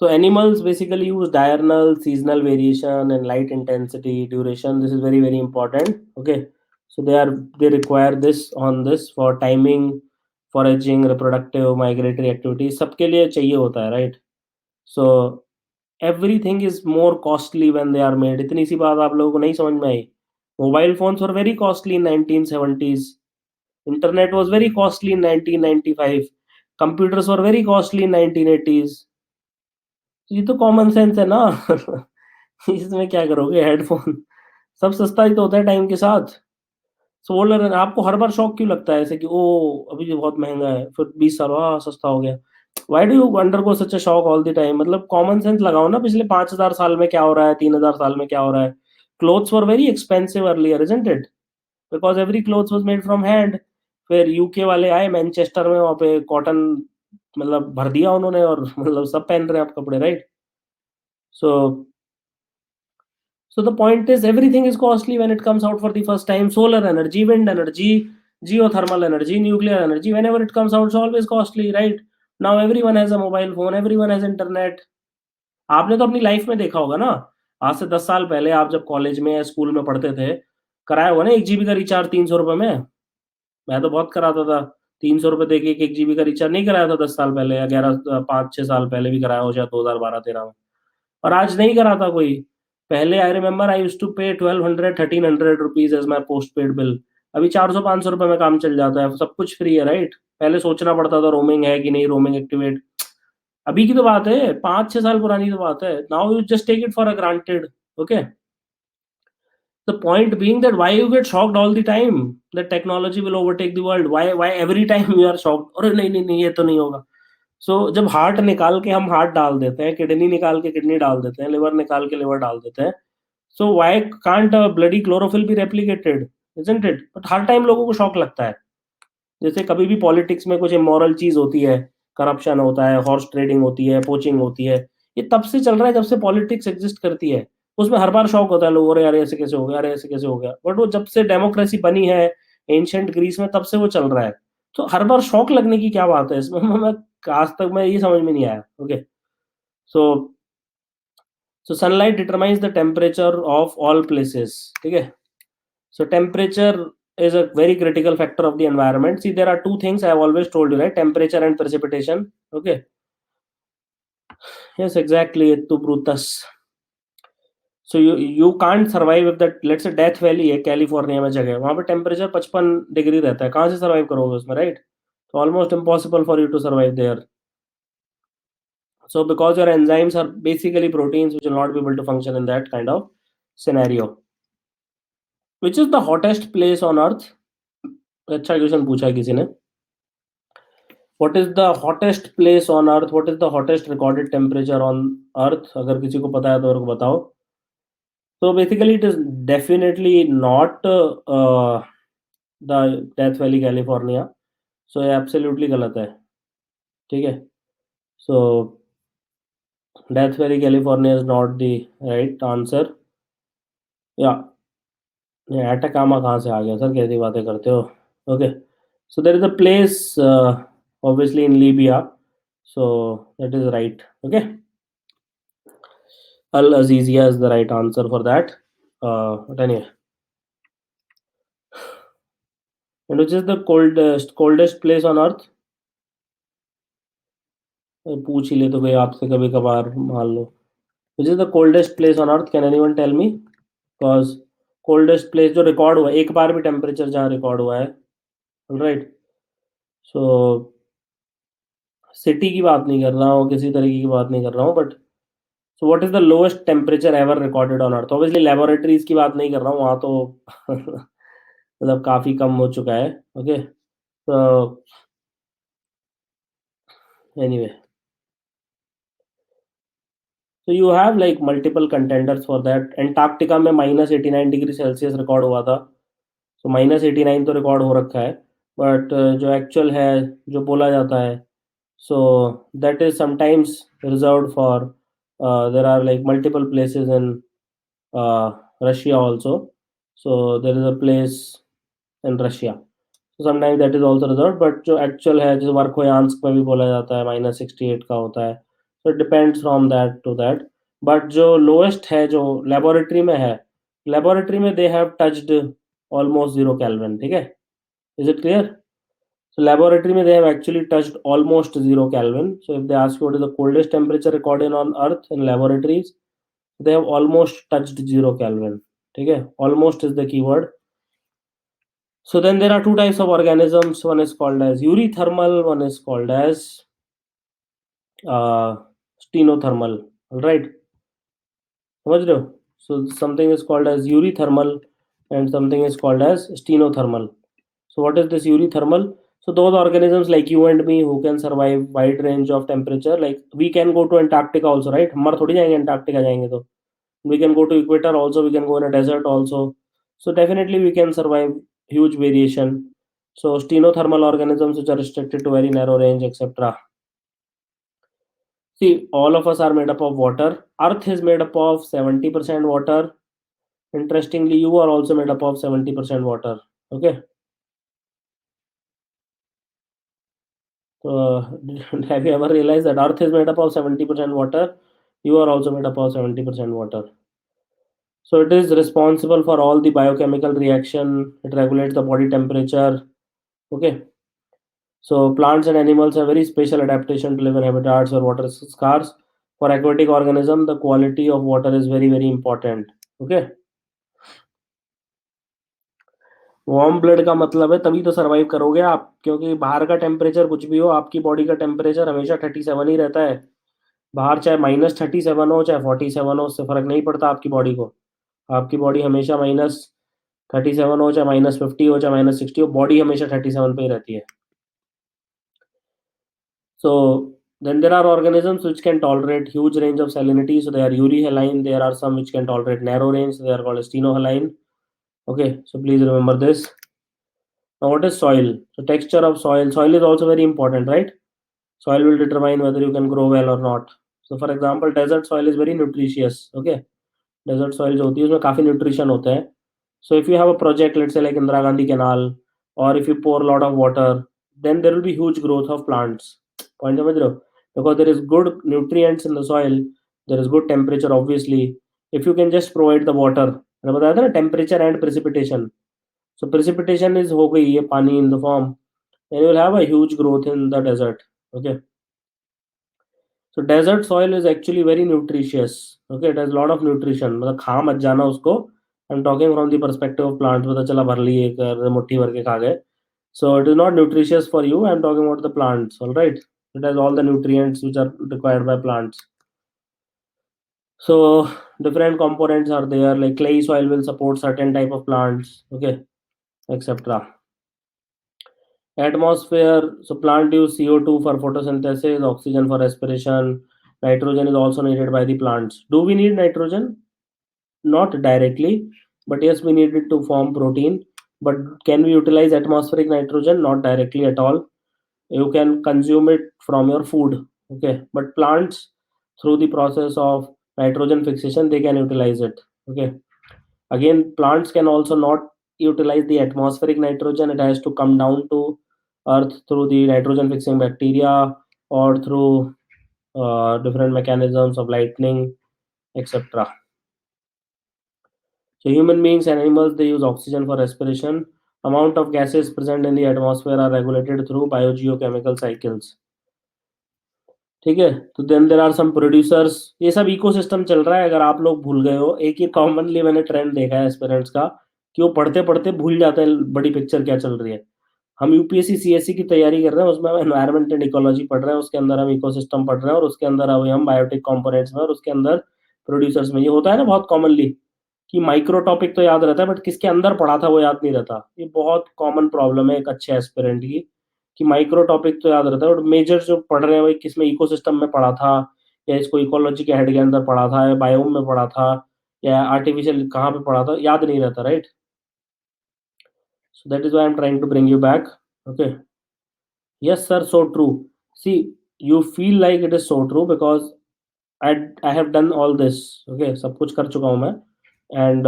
So animals basically use diurnal, seasonal variation, and light intensity, duration. This is very, very important. Okay. So they require this on this for timing, foraging, reproductive, migratory activities. सबके लिए चाहिए होता है, right? So everything is more costly when they are made. इतनी सी बात आप लोगों को नहीं समझ में आई? Mobile phones were very costly in 1970s. Internet was very costly in 1995. Computers were very costly in 1980s. ये तो कॉमन सेंस है ना। इसमें क्या करोगे, हेडफोन सब सस्ता ही तो होता है टाइम के साथ। सोलर आपको हर बार शौक क्यों लगता है ऐसे कि ओ अभी ये बहुत महंगा है, फिर 20 साल सस्ता हो गया? Why do you undergo such a shock all the time? मतलब कॉमन सेंस लगाओ ना, पिछले 5,000 साल में क्या हो रहा है, 3,000 साल में क्या हो रहा है? Clothes were very expensive earlier, isn't it? Because every clothes was made from hand. फिर यूके वाले आए मैनचेस्टर में, वहाँ पे कॉटन मतलब भर दिया उन्होंने, और मतलब सब पहन रहे हैं आप कपड़े, right? So So the point is everything is costly when it comes out for the first time. Solar energy, wind energy, geothermal energy, nuclear energy, whenever it comes out, it's always costly, right? Now everyone has a mobile phone, everyone has internet. आपने तो अपनी life में देखा होगा ना, आज से 10 साल पहले आप जब कॉलेज में या स्कूल में पढ़ते थे, कराया होगा ना 1 जीबी का रिचार्ज 300 रुपए में। मैं तो बहुत कराता था, 300 रुपए दे के 1 जीबी का रिचार्ज नहीं कराया था 10 साल पहले, या 5-6 साल पहले भी कराया हो, शायद 2012-13 में। और आज नहीं कराता कोई। पहले I remember I used to pay 1200-1300 rupees as my post paid bill. अभी 400-500 रुपए में काम चल जाता है, सब कुछ फ्री है, राइट? पहले सोचना पड़ता था रोमिंग है कि नहीं, रोमिंग एक्टिवेट। अभी की तो बात है, 5-6 साल पुरानी तो बात है। Now you just take it for a granted. Okay. The point being that why you get shocked all the time that technology will overtake the world? Why every time you are shocked? अरे नहीं नहीं नहीं, ये तो नहीं होगा। सो जब heart निकाल के हम हार्ट डाल देते हैं, किडनी निकाल के किडनी डाल देते हैं, लिवर निकाल के लिवर डाल देते हैं, so why can't bloody chlorophyll be replicated, isn't it? But हर टाइम लोगों को शौक लगता है। जैसे कभी भी पॉलिटिक्स में कुछ इमोरल चीज होती है, करप्शन होता है, हॉर्स ट्रेडिंग होती है, पोचिंग होती है, ये तब से चल रहा है जब से पॉलिटिक्स एग्जिस्ट करती है। उसमें हर बार शौक होता है लोगों को, अरे यार ऐसे कैसे हो गया, अरे ऐसे कैसे हो गया, बट वो जब से डेमोक्रेसी बनी है एंशिएंट ग्रीस में, तब से वो चल रहा है। तो हर बार शौक लगने की क्या बात है इसमें? मैं आज तक मैं ये समझ में नहीं आया। Okay. So so sunlight determines the temperature of all places, ठीक है? So temperature is a very critical factor of the environment. See, there are two things I have always told you, right? Temperature and precipitation. Okay. Yes, exactly. To Brutus. So you can't survive if that, let's say death valley है California में जगह, वहां पे temperature 55 degree रहता है, कहाँ से survive करोगे उसमें, राइट? तो almost impossible for you to survive there. So because your enzymes are basically proteins which will not be able to function in that kind of scenario. Which is the hottest place on earth? अच्छा question पूछा है किसी ने. What is the hottest place on earth? What is the hottest recorded temperature on earth? अगर किसी को पता है तो मेरे को बताओ. So basically it is definitely not the Death Valley, California. So ये absolutely गलत है, ठीक है? So Death Valley, California is not the right answer. Yeah, ये Atacama कहाँ से आ गया सर, कैसी बातें करते हो? Okay, so there is a place obviously in Libya, so that is right. Okay. Al Azizia is the right answer for that. But anyway, and which is the coldest place on earth? पूछ ही ले तो भाई आपसे कभी कभार, मान लो. Which is the coldest place on earth? Can anyone tell me? Because coldest place जो record हुआ है, एक बार भी टेम्परेचर जहाँ रिकॉर्ड हुआ है, राइट? सो सिटी की बात नहीं कर रहा हूँ, किसी तरीके की बात नहीं कर रहा हूँ, but so what is the lowest temperature ever recorded on earth? Obviously laboratories की बात नहीं कर रहा हूँ, वहाँ तो मतलब काफी कम हो चुका है. ओके. तो anyway, so you have like multiple contenders for that. Antarctica में -89 डिग्री सेल्सियस रिकॉर्ड हुआ था. So -89 तो रिकॉर्ड हो रखा है. बट जो एक्चुअल है, जो बोला जाता है, so that is sometimes reserved for, there are like multiple places in Russia also. So there is a place in Russia, sometimes that is also reserve. But जो एक्चुअल है, जैसे वर्खोयांस्क में भी बोला जाता है, -68 का होता है. So it depends from that to that. But जो लोएस्ट है, जो लेबोरेटरी में है, लेबोरेटरी में they have touched almost 0 kelvin. ठीक है, is it clear? So laboratory में they have actually touched almost 0 Kelvin. So if they ask you what is the coldest temperature recorded on Earth in laboratories, they have almost touched 0 Kelvin. ठीक है, almost is the keyword. So then there are two types of organisms. One is called as eurythermal. One is called as uh, stenothermal. All right, समझ रहे हो? So something is called as eurythermal and something is called as stenothermal. So what is this eurythermal? So those organisms like you and me who can survive wide range of temperature, like we can go to Antarctica also, right? हम मर थोड़ी जाएंगे Antarctica जाएंगे तो. We can go to equator also, we can go in a desert also. So definitely we can survive huge variation. So stenothermal organisms which are restricted to very narrow range, etc. See, all of us are made up of water. Earth is made up of 70% water. Interestingly, you are also made up of 70% water. Okay. So, have you ever realized that Earth is made up of 70% water? You are also made up of 70% water. So it is responsible for all the biochemical reaction. It regulates the body temperature. Okay. So plants and animals have very special adaptation to live in habitats where water is scarce. For aquatic organism, the quality of water is very, very important. Okay. Warm blood का मतलब है तभी तो survive करोगे आप, क्योंकि बाहर का टेम्परेचर कुछ भी हो, आपकी बॉडी का टेम्परेचर हमेशा 37 ही रहता है. बाहर चाहे -37 हो, चाहे 47 हो, उससे फर्क नहीं पड़ता आपकी बॉडी को. आपकी बॉडी हमेशा -37 हो, चाहे -50 हो, चाहे -60 हो, बॉडी हमेशा 37 पे ही रहती है. So then there are organisms which can tolerate huge range of salinity. So they are euryhaline. There are some which can tolerate narrow range. So they are called stenohaline. Okay, so please remember this. Now what is soil? So texture of soil. Soil is also very important, right? Soil will determine whether you can grow well or not. So for example, desert soil is very nutritious. Okay, desert soil जो होती है उसमें काफी nutrition होता है. So if you have a project, let's say like Indira Gandhi Canal, or if you pour a lot of water, then there will be huge growth of plants. Point समझ रहे हो? Because there is good nutrients in the soil, there is good temperature obviously. If you can just provide the water, मैंने बताया था ना temperature and precipitation. So precipitation is हो गई ये पानी in the form, then you will have a huge growth in the desert. Okay. So desert soil is actually very nutritious. Okay, it has a lot of nutrition. मतलब खा मत जाना उसको. I'm talking from the perspective of plants. पता चला भर लिए एक मुट्ठी भर के खा गए. So it is not nutritious for you. I'm talking about the plants. All right. It has all the nutrients which are required by plants. So different components are there. Like clay soil will support certain type of plants. Okay, etc. Atmosphere. So plant use CO2 for photosynthesis, oxygen for respiration. Nitrogen is also needed by the plants. Do we need nitrogen? Not directly, but yes, we need it to form protein. But can we utilize atmospheric nitrogen? Not directly at all. You can consume it from your food. Okay, but plants, through the process of nitrogen fixation, they can utilize it. Okay, again, plants can also not utilize the atmospheric nitrogen. It has to come down to earth through the nitrogen fixing bacteria or through different mechanisms of lightning, etc. So human beings and animals, they use oxygen for respiration. Amount of gases present in the atmosphere are regulated through biogeochemical cycles. ठीक है, तो then there are some producers. ये सब ecosystem चल रहा है. अगर आप लोग भूल गए हो, एक ही कॉमनली मैंने ट्रेंड देखा है एस्पिरेंट्स का, कि वो पढ़ते पढ़ते भूल जाते हैं बड़ी पिक्चर क्या चल रही है. हम यूपीएससी सीएससी की तैयारी कर रहे हैं, उसमें हम एनवायरमेंट एंड इकोलॉजी पढ़ रहे हैं, उसके अंदर हम इकोसिस्टम पढ़ रहे हैं, और उसके अंदर अभी हम बायोटिक कंपोनेंट्स में, और उसके अंदर प्रोड्यूसर्स में. ये होता है ना बहुत कॉमनली कि माइक्रो टॉपिक तो याद रहता है, बट किसके अंदर पढ़ा था वो याद नहीं रहता. ये बहुत कॉमन प्रॉब्लम है एक अच्छे एस्पिरेंट की, कि माइक्रो टॉपिक तो याद रहता है, और मेजर जो पढ़ रहे हैं भाई किसमें, इकोसिस्टम में पढ़ा था, या इसको इकोलॉजी के हेड के अंदर पढ़ा था, या बायोम में पढ़ा था, या आर्टिफिशियल कहाँ पे पढ़ा था, याद नहीं रहता, right. So that is why I am trying to bring you back. Okay. Yes, sir. So true. See, you feel like it is so true because I have done all this. Okay, सब कुछ कर चुका हूँ मैं. And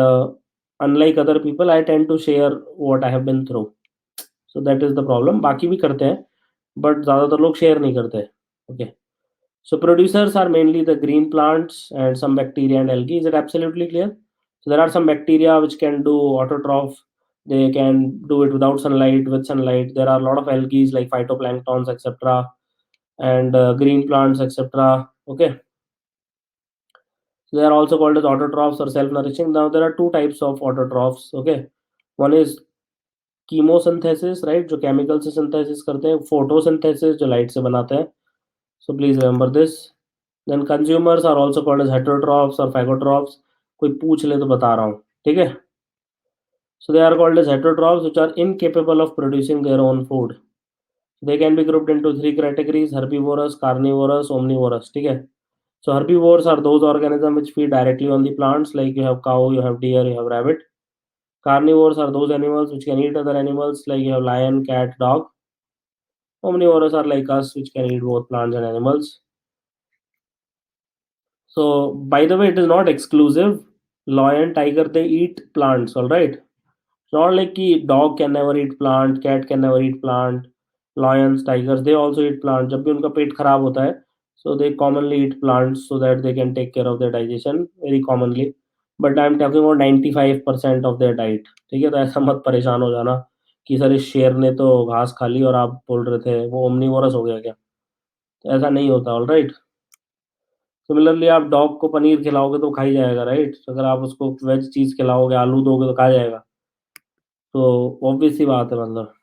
unlike other people, I tend to share what I have been through. So that is the problem. बाकी भी करते हैं, but ज़्यादातर लोग share नहीं करते. Okay. So producers are mainly the green plants and some bacteria and algae. Is it absolutely clear? So there are some bacteria which can do autotroph. They can do it without sunlight, with sunlight. There are a lot of algae like phytoplanktons, etc., and green plants, etc. Okay. So they are also called as autotrophs or self-nourishing. Now there are two types of autotrophs. Okay. One is chemosynthesis, right? जो chemical से synthesis करते हैं. Photosynthesis जो light से बनाते हैं. So please remember this. Then consumers are also called as heterotrophs or phagotrophs. कोई पूछ ले तो बता रहा हूँ, ठीक है? So they are called as heterotrophs which are incapable of producing their own food. They can be grouped into three categories: herbivorous, carnivorous, omnivorous. ठीक है? So herbivores are those organisms which feed directly on the plants, like you have cow, you have deer, you have rabbit. Carnivores are those animals which can eat other animals, like you have lion, cat, dog. Omnivorous are like us, which can eat both plants and animals. So, by the way, it is not exclusive. Lion, tiger, they eat plants, all right? It's not like कि dog can never eat plant, cat can never eat plant, lions, tigers, they also eat plant. जब भी उनका पेट खराब होता है, so they commonly eat plants so that they can take care of their digestion very commonly. But I'm talking about 95% of their diet. ठीक है, तो ऐसा मत परेशान हो जाना कि सर इस शेर ने तो घास खा ली और आप बोल रहे थे वो ओमनीवोरस हो गया क्या? तो ऐसा नहीं होता, ऑल राइट? सिमिलरली आप डॉग को पनीर खिलाओगे तो खा ही जाएगा, राइट? अगर आप उसको वेज चीज खिलाओगे, आलू दोगे तो खा जाएगा. तो ऑब्वियस सी बात है, मतलब.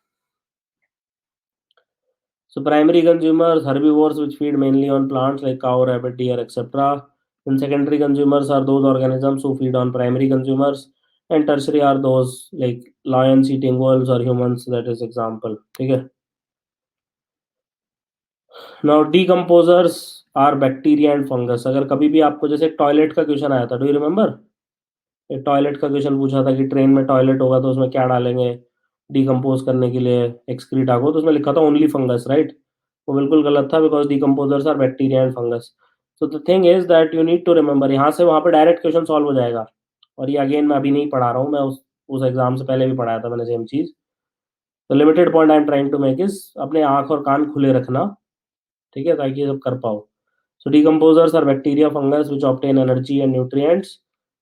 So primary consumers, herbivores which feed mainly on plants like cow, rabbit, deer, etc. Then secondary consumers are those organisms who feed on primary consumers, and tertiary are those like lions eating wolves or humans. That is example. ठीक है. Now decomposers are bacteria and fungus. अगर कभी भी आपको जैसे toilet का question आया था, डू यू रिमेम्बर? एक टॉयलेट का क्वेश्चन पूछा था कि ट्रेन में टॉयलेट होगा तो उसमें क्या डालेंगे डिकम्पोज करने के लिए एक्सक्रीटा को, तो उसमें लिखा था ओनली फंगस, राइट? वो बिल्कुल गलत था because decomposers are bacteria and fungus. So the thing is that you need to remember, यहाँ से वहाँ पे डायरेक्ट क्वेश्चन सॉल्व हो जाएगा. और ये अगेन मैं अभी नहीं पढ़ा रहा हूँ, मैं उस एग्जाम से पहले भी पढ़ाया था मैंने सेम चीज. The limited point I am trying to make is अपने आंख और कान खुले रखना, ठीक है, ताकि ये सब कर पाओ. So decomposers are bacteria, fungus which obtain energy and nutrients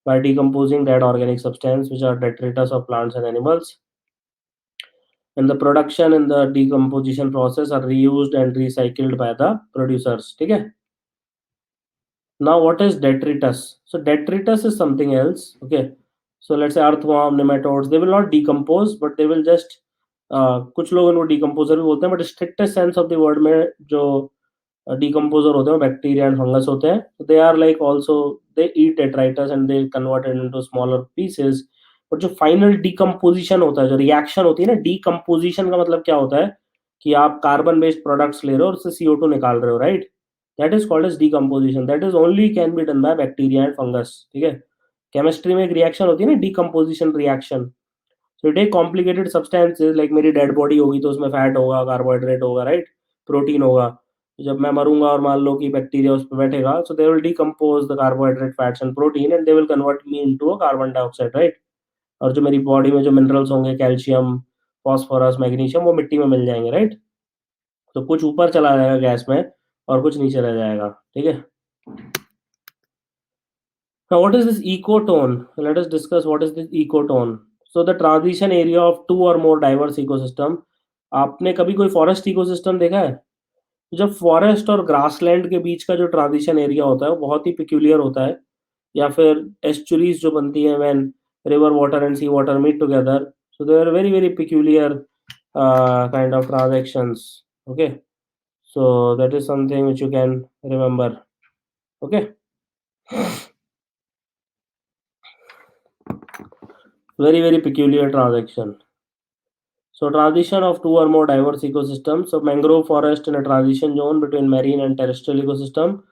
by decomposing dead organic substance which are detritus of plants and animals. And the production and the decomposition process are reused and recycled by the producers. ठीक है? Now what is detritus? So detritus is something else. Okay. So let's say earthworm, nematodes, they will not decompose, but they will just कुछ लोग उनको decomposer भी बोलते हैं, but strictest sense of the word में जो decomposer होते हैं बैक्टीरिया एंड फंगस होते हैं. They are like also they eat detritus and they convert it into smaller pieces. और जो फाइनल डिकम्पोजिशन होता है, जो रिएक्शन होती है ना, डिकम्पोजिशन का मतलब क्या होता है कि आप कार्बन बेस्ड प्रोडक्ट्स ले रहे हो और उससे CO2 निकाल रहे हो, right? That is called as decomposition. That is only can be done by bacteria and fungus. ठीक है. केमिस्ट्री में एक रिएक्शन होती है ना, decomposition reaction. So it complicated substances like मेरी डेड बॉडी होगी तो उसमें फैट होगा, कार्बोहाइड्रेट होगा, राइट? प्रोटीन होगा. जब मैं मरूंगा और मान लो कि बैक्टीरिया उस पर बैठेगा, so they will decompose the carbohydrate, fats and protein and they will convert me into a carbon dioxide, right? और जो मेरी बॉडी में जो मिनरल्स होंगे, कैल्शियम, फॉस्फोरस, मैग्नीशियम, वो मिट्टी में मिल जाएंगे, राइट? तो कुछ ऊपर चला जाएगा गैस में और कुछ नीचे रह जाएगा. ठीक है. Now, what is this ecotone? Let us discuss what is this ecotone. So, the transition area of two or more diverse ecosystem. आपने कभी कोई फॉरेस्ट इकोसिस्टम देखा है? जब फॉरेस्ट और ग्रासलैंड के बीच का जो ट्रांजिशन एरिया होता है वो बहुत ही पिक्यूलियर होता है. या फिर एस्चुरीज जो बनती है when river water and sea water meet together, so they are very very peculiar kind of transactions. Okay, so that is something which you can remember. Okay. Very very peculiar transaction. So transition of two or more diverse ecosystems. So mangrove forest in a transition zone between marine and terrestrial ecosystem.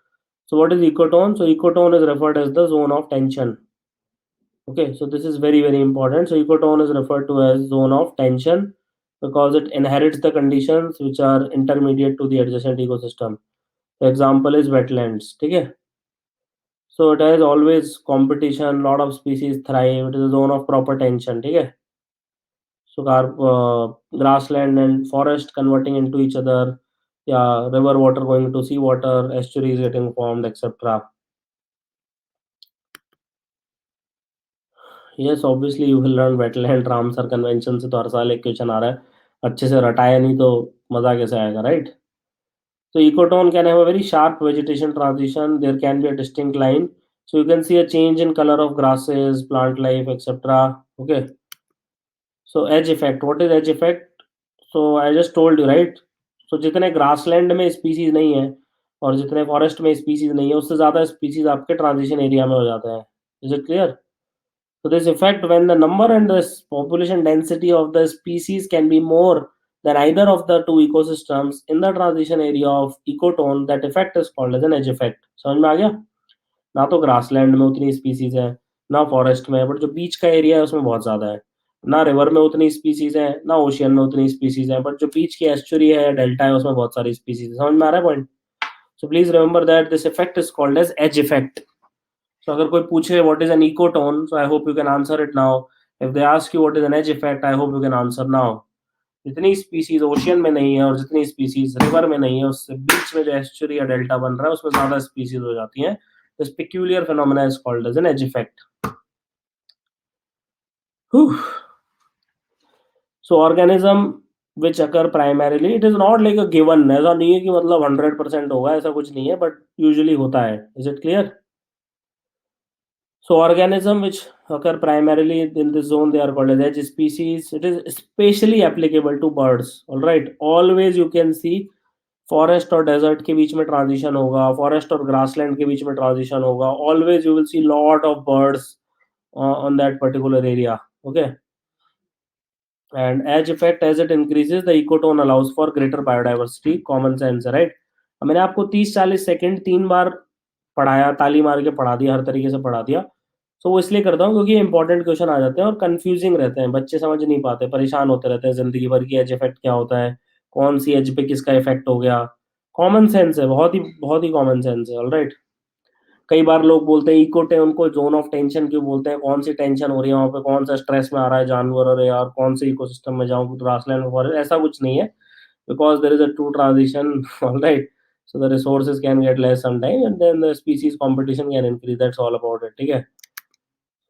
So what is ecotone? So ecotone is referred as the zone of tension. Okay, so this is very very important. So ecotone is referred to as zone of tension. because it inherits the conditions which are intermediate to the adjacent ecosystem. The example is wetlands. ठीक है? So it has always competition, lot of species thrive. It is a zone of proper tension. ठीक है? So grassland and forest converting into each other. Yeah, river water going to sea water, estuaries getting formed, etc. Yes, obviously you will learn wetland Ramsar convention से तो हर साल एक question आ रहा है. अच्छे से रटाया नहीं तो मजा कैसे आएगा, right? So ecotone can have a very sharp vegetation transition. There can be a distinct line. So you can see a change in color of grasses, plant life, etc. Okay. So edge effect. What is edge effect? So I just told you, right? So जितने grassland में species नहीं है और जितने forest में species नहीं है उससे ज़्यादा species आपके transition area में हो जाते हैं. Is it clear? So this effect when the number and the population density of the species can be more than either of the two ecosystems in the transition area of ecotone, that effect is called as an edge effect. समझ में आ गया? ना तो grassland में उतनी species है, ना forest में, बट जो बीच का एरिया है उसमें बहुत ज्यादा है. ना रिवर में उतनी स्पीसीज है, ना ओशियन में उतनी स्पीसीज है, बट जो बीच की एस्चुरी है, डेल्टा है, उसमें बहुत सारी स्पीसीज है. समझ में आ रहा है point? So please remember that this effect is called as edge effect. So अगर कोई पूछे what is an ecotone, so I hope you can answer it now. If they ask you what is an edge effect, I hope you can answer now. जितनी species ocean में नहीं है और जितनी species river में नहीं है, उससे बीच में जो एस्चुरी या डेल्टा बन रहा है उसमें ज्यादा स्पीसीज हो जाती हैं. This peculiar phenomena is called as an edge effect. Whew. So organism which occur primarily, it is not like a given. ऐसा नहीं है कि मतलब 100% होगा, ऐसा कुछ नहीं है, but usually होता है. Is it clear? So organism which occur primarily in this zone, they are called as edge species. It is especially applicable to birds. All right. Always you can see forest और desert के बीच में transition होगा, forest और grassland के बीच में transition होगा. Always you will see lot of birds on that particular area. Okay. And edge effect as it increases the ecotone allows for greater biodiversity. Common sense है, राइट? मैंने आपको 30-40 सेकंड 3 बार पढ़ाया, ताली मार के पढ़ा दिया, हर तरीके से पढ़ा दिया. तो वो इसलिए करता हूँ क्योंकि इंपॉर्टेंट क्वेश्चन आ जाते हैं और कंफ्यूजिंग रहते हैं, बच्चे समझ नहीं पाते, परेशान होते रहते हैं जिंदगी भर की एज इफेक्ट क्या होता है, कौन सी एज पे किसका इफेक्ट हो गया. कॉमन सेंस है, बहुत ही कॉमन सेंस है. ऑलराइट. कई बार लोग बोलते हैं इको उनको जोन ऑफ टेंशन क्यों बोलते हैं, कौन सी टेंशन हो रही है वहाँ पे, कौन सा स्ट्रेस में आ रहा है जानवर, और यार कौन से इकोसिस्टम में जाऊँ, ग्रासलैंड में फॉरेस्ट, ऐसा कुछ नहीं है. Because there is a true transition. Alright. So the resources can get less sometime and then the species competition can increase. That's all about it. ठीक है.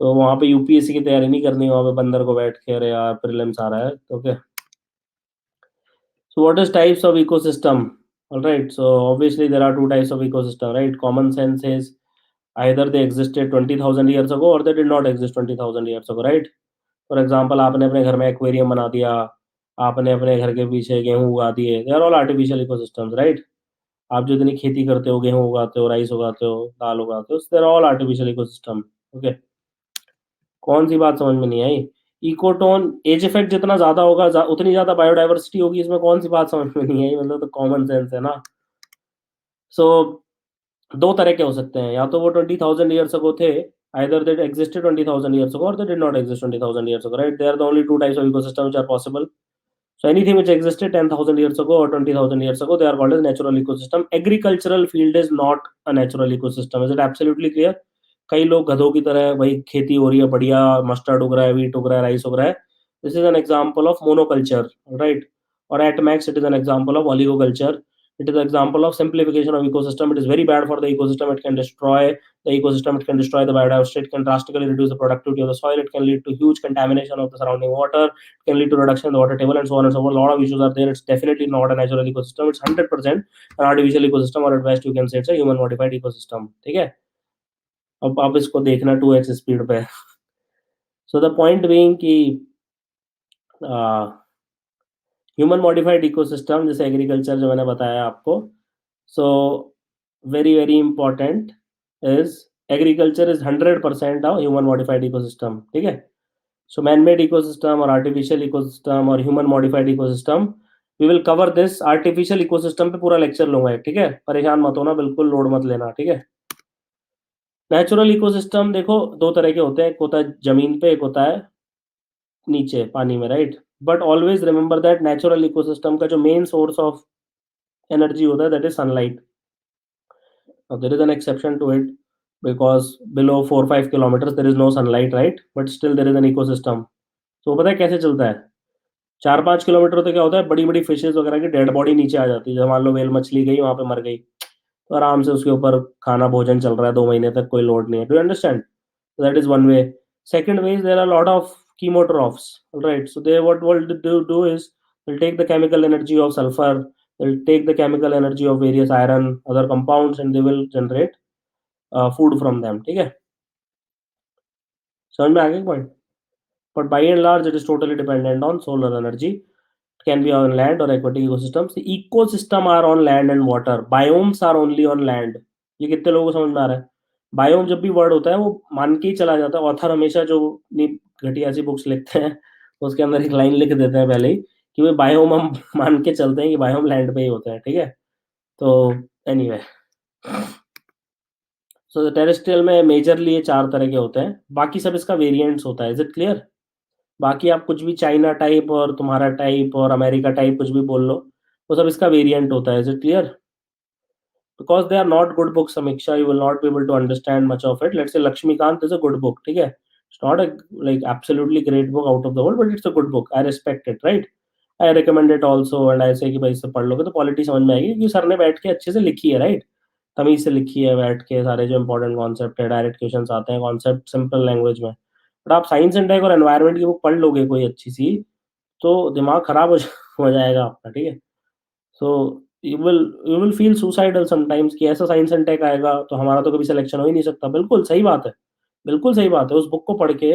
तो वहाँ पे यूपीएससी की तैयारी नहीं करनी, वहाँ पे बंदर को बैठ के अरे यार प्रीलिम्स आ रहा है. Okay. So what is types of ecosystem? All right. So obviously there are two types of ecosystem, right? Common sense is either they existed 20,000 years ago or they did not exist 20,000 years ago, right? For example, आपने अपने घर में aquarium बना दिया, आपने अपने घर के पीछे गेहूं उगा दिए. They are all artificial ecosystems, right? आप जो इतनी खेती करते हो, गेहूं उगाते हो, राइस उगाते हो, दाल उगाते हो, they are all artificial ecosystem. Okay. कौन सी बात समझ में नहीं आई? इकोटोन एज इफेक्ट जितना ज्यादा होगा उतनी ज्यादा बायोडाइवर्सिटी होगी. इसमें कौन सी बात समझ में नहीं आई? मतलब तो कॉमन सेंस है ना. सो दो तरह के हो सकते हैं, या तो वो 20,000 ईयर्स अगो थे, either they existed 20,000 years ago or they did not exist 20,000 years ago, right? They are the only two types of ecosystem which are possible. So anything which existed 10,000 years ago or 20,000 years ago, they are called as natural ecosystem. Agricultural field is not a natural ecosystem. Is it absolutely clear? कई लोग गधों की तरह भाई खेती हो रही है बढ़िया, मस्टर्ड उग रहा है, वीट उग रहा है, राइस उग रहा है. This is an example of monoculture, right? और at max it is an example of oligoculture. It is an example of simplification of ecosystem. It is very bad for the ecosystem. It can destroy the ecosystem. It can destroy the biodiversity. It can drastically reduce the productivity of the soil. It can lead to huge contamination of the surrounding water. It can lead to reduction in the water table and so on and so forth. A lot of issues are there. It's definitely not a natural ecosystem. It's 100% an artificial ecosystem, or at best you can say it's a human modified ecosystem. ठीक है. अब आप इसको देखना 2x speed पे. So the point being कि human modified ecosystem जैसे agriculture जो मैंने बताया आपको, so very very important is agriculture is 100% of human modified ecosystem. ठीक है. सो मैन मेड इकोसिस्टम और आर्टिफिशियल इकोसिस्टम और human modified ecosystem, we will cover this. Artificial ecosystem पे पूरा लेक्चर लूंगा. ठीक है. परेशान मत होना, बिल्कुल लोड मत लेना. ठीक है. नेचुरल इकोसिस्टम देखो दो तरह के होते हैं, एक होता है जमीन पे, एक होता है नीचे पानी में, right? But always remember that natural ecosystem का जो मेन सोर्स ऑफ एनर्जी होता है that is sunlight. Now, there is an exception to it because below 4-5 kilometers there is no sunlight, right? But still there is an ecosystem. तो पता है कैसे चलता है? 4-5 किलोमीटर तो क्या होता है, बड़ी बड़ी फिशेज वगैरह की डेड बॉडी नीचे आ जाती है. जब मान लो वेल मछली गई वहां पे मर गई, तो आराम से उसके ऊपर खाना भोजन चल रहा है 2 महीने तक, कोई लोड नहीं है. Do you understand? That is one way. Second way is there are a lot of chemotrophs, right? So they what will do is will take the chemical energy of sulfur, they'll take the chemical energy of various iron, other compounds, and they will generate food from them. ठीक है, समझ में आ गया point? But by and large, it is totally dependent on solar energy. It can be on land or aquatic ecosystems. The ecosystem are on land and water. Biomes are only on land. ये कितने लोगों को समझ में आ रहा है? Biome जब भी वर्ड होता है वो मान के ही चला जाता है. ऑथर हमेशा जो अपनी घटिया सी बुक्स लिखते हैं उसके अंदर एक लाइन लिख देते हैं पहले ही कि भाई बायोम हम मान के चलते हैं कि बायोम लैंड पे ही होते हैं. ठीक है, तो एनीवे, सो टेरेस्ट्रियल में मेजरली ये 4 तरह के होते हैं, बाकी सब इसका वेरिएंट्स होता है. Is it clear? बाकी आप कुछ भी चाइना टाइप और तुम्हारा टाइप और अमेरिका टाइप कुछ भी बोल लो, वो सब इसका वेरिएंट होता है. Is it clear? Because they are not good book समीक्षा, you will not be able to understand much of it. Let's say Laxmikant is a good book, ठीक है. It's not a like absolutely great book out of the world, but it's a good book. I respect it, right. I recommend it also and I say कि भाई इससे पढ़ लोगे तो polity समझ में आएगी, क्योंकि सर ने बैठ के अच्छे से लिखी है, राइट. तमीज से लिखी है बैठ के, सारे जो इंपॉर्टेंट कॉन्सेप्ट है, डायरेक्ट क्वेश्चन आते हैं कॉन्सेप्ट सिंपल लैंग्वेज में. बट आप साइंस एंड टेक और एनवायरनमेंट की बुक पढ़ लोगे कोई अच्छी सी, तो दिमाग खराब हो जाएगा आपका. ठीक है, so you will feel suicidal sometimes कि ऐसा साइंस एंड टेक आएगा तो हमारा तो कभी सिलेक्शन हो ही नहीं सकता. बिल्कुल सही बात है, बिल्कुल सही बात है. उस बुक को पढ़ के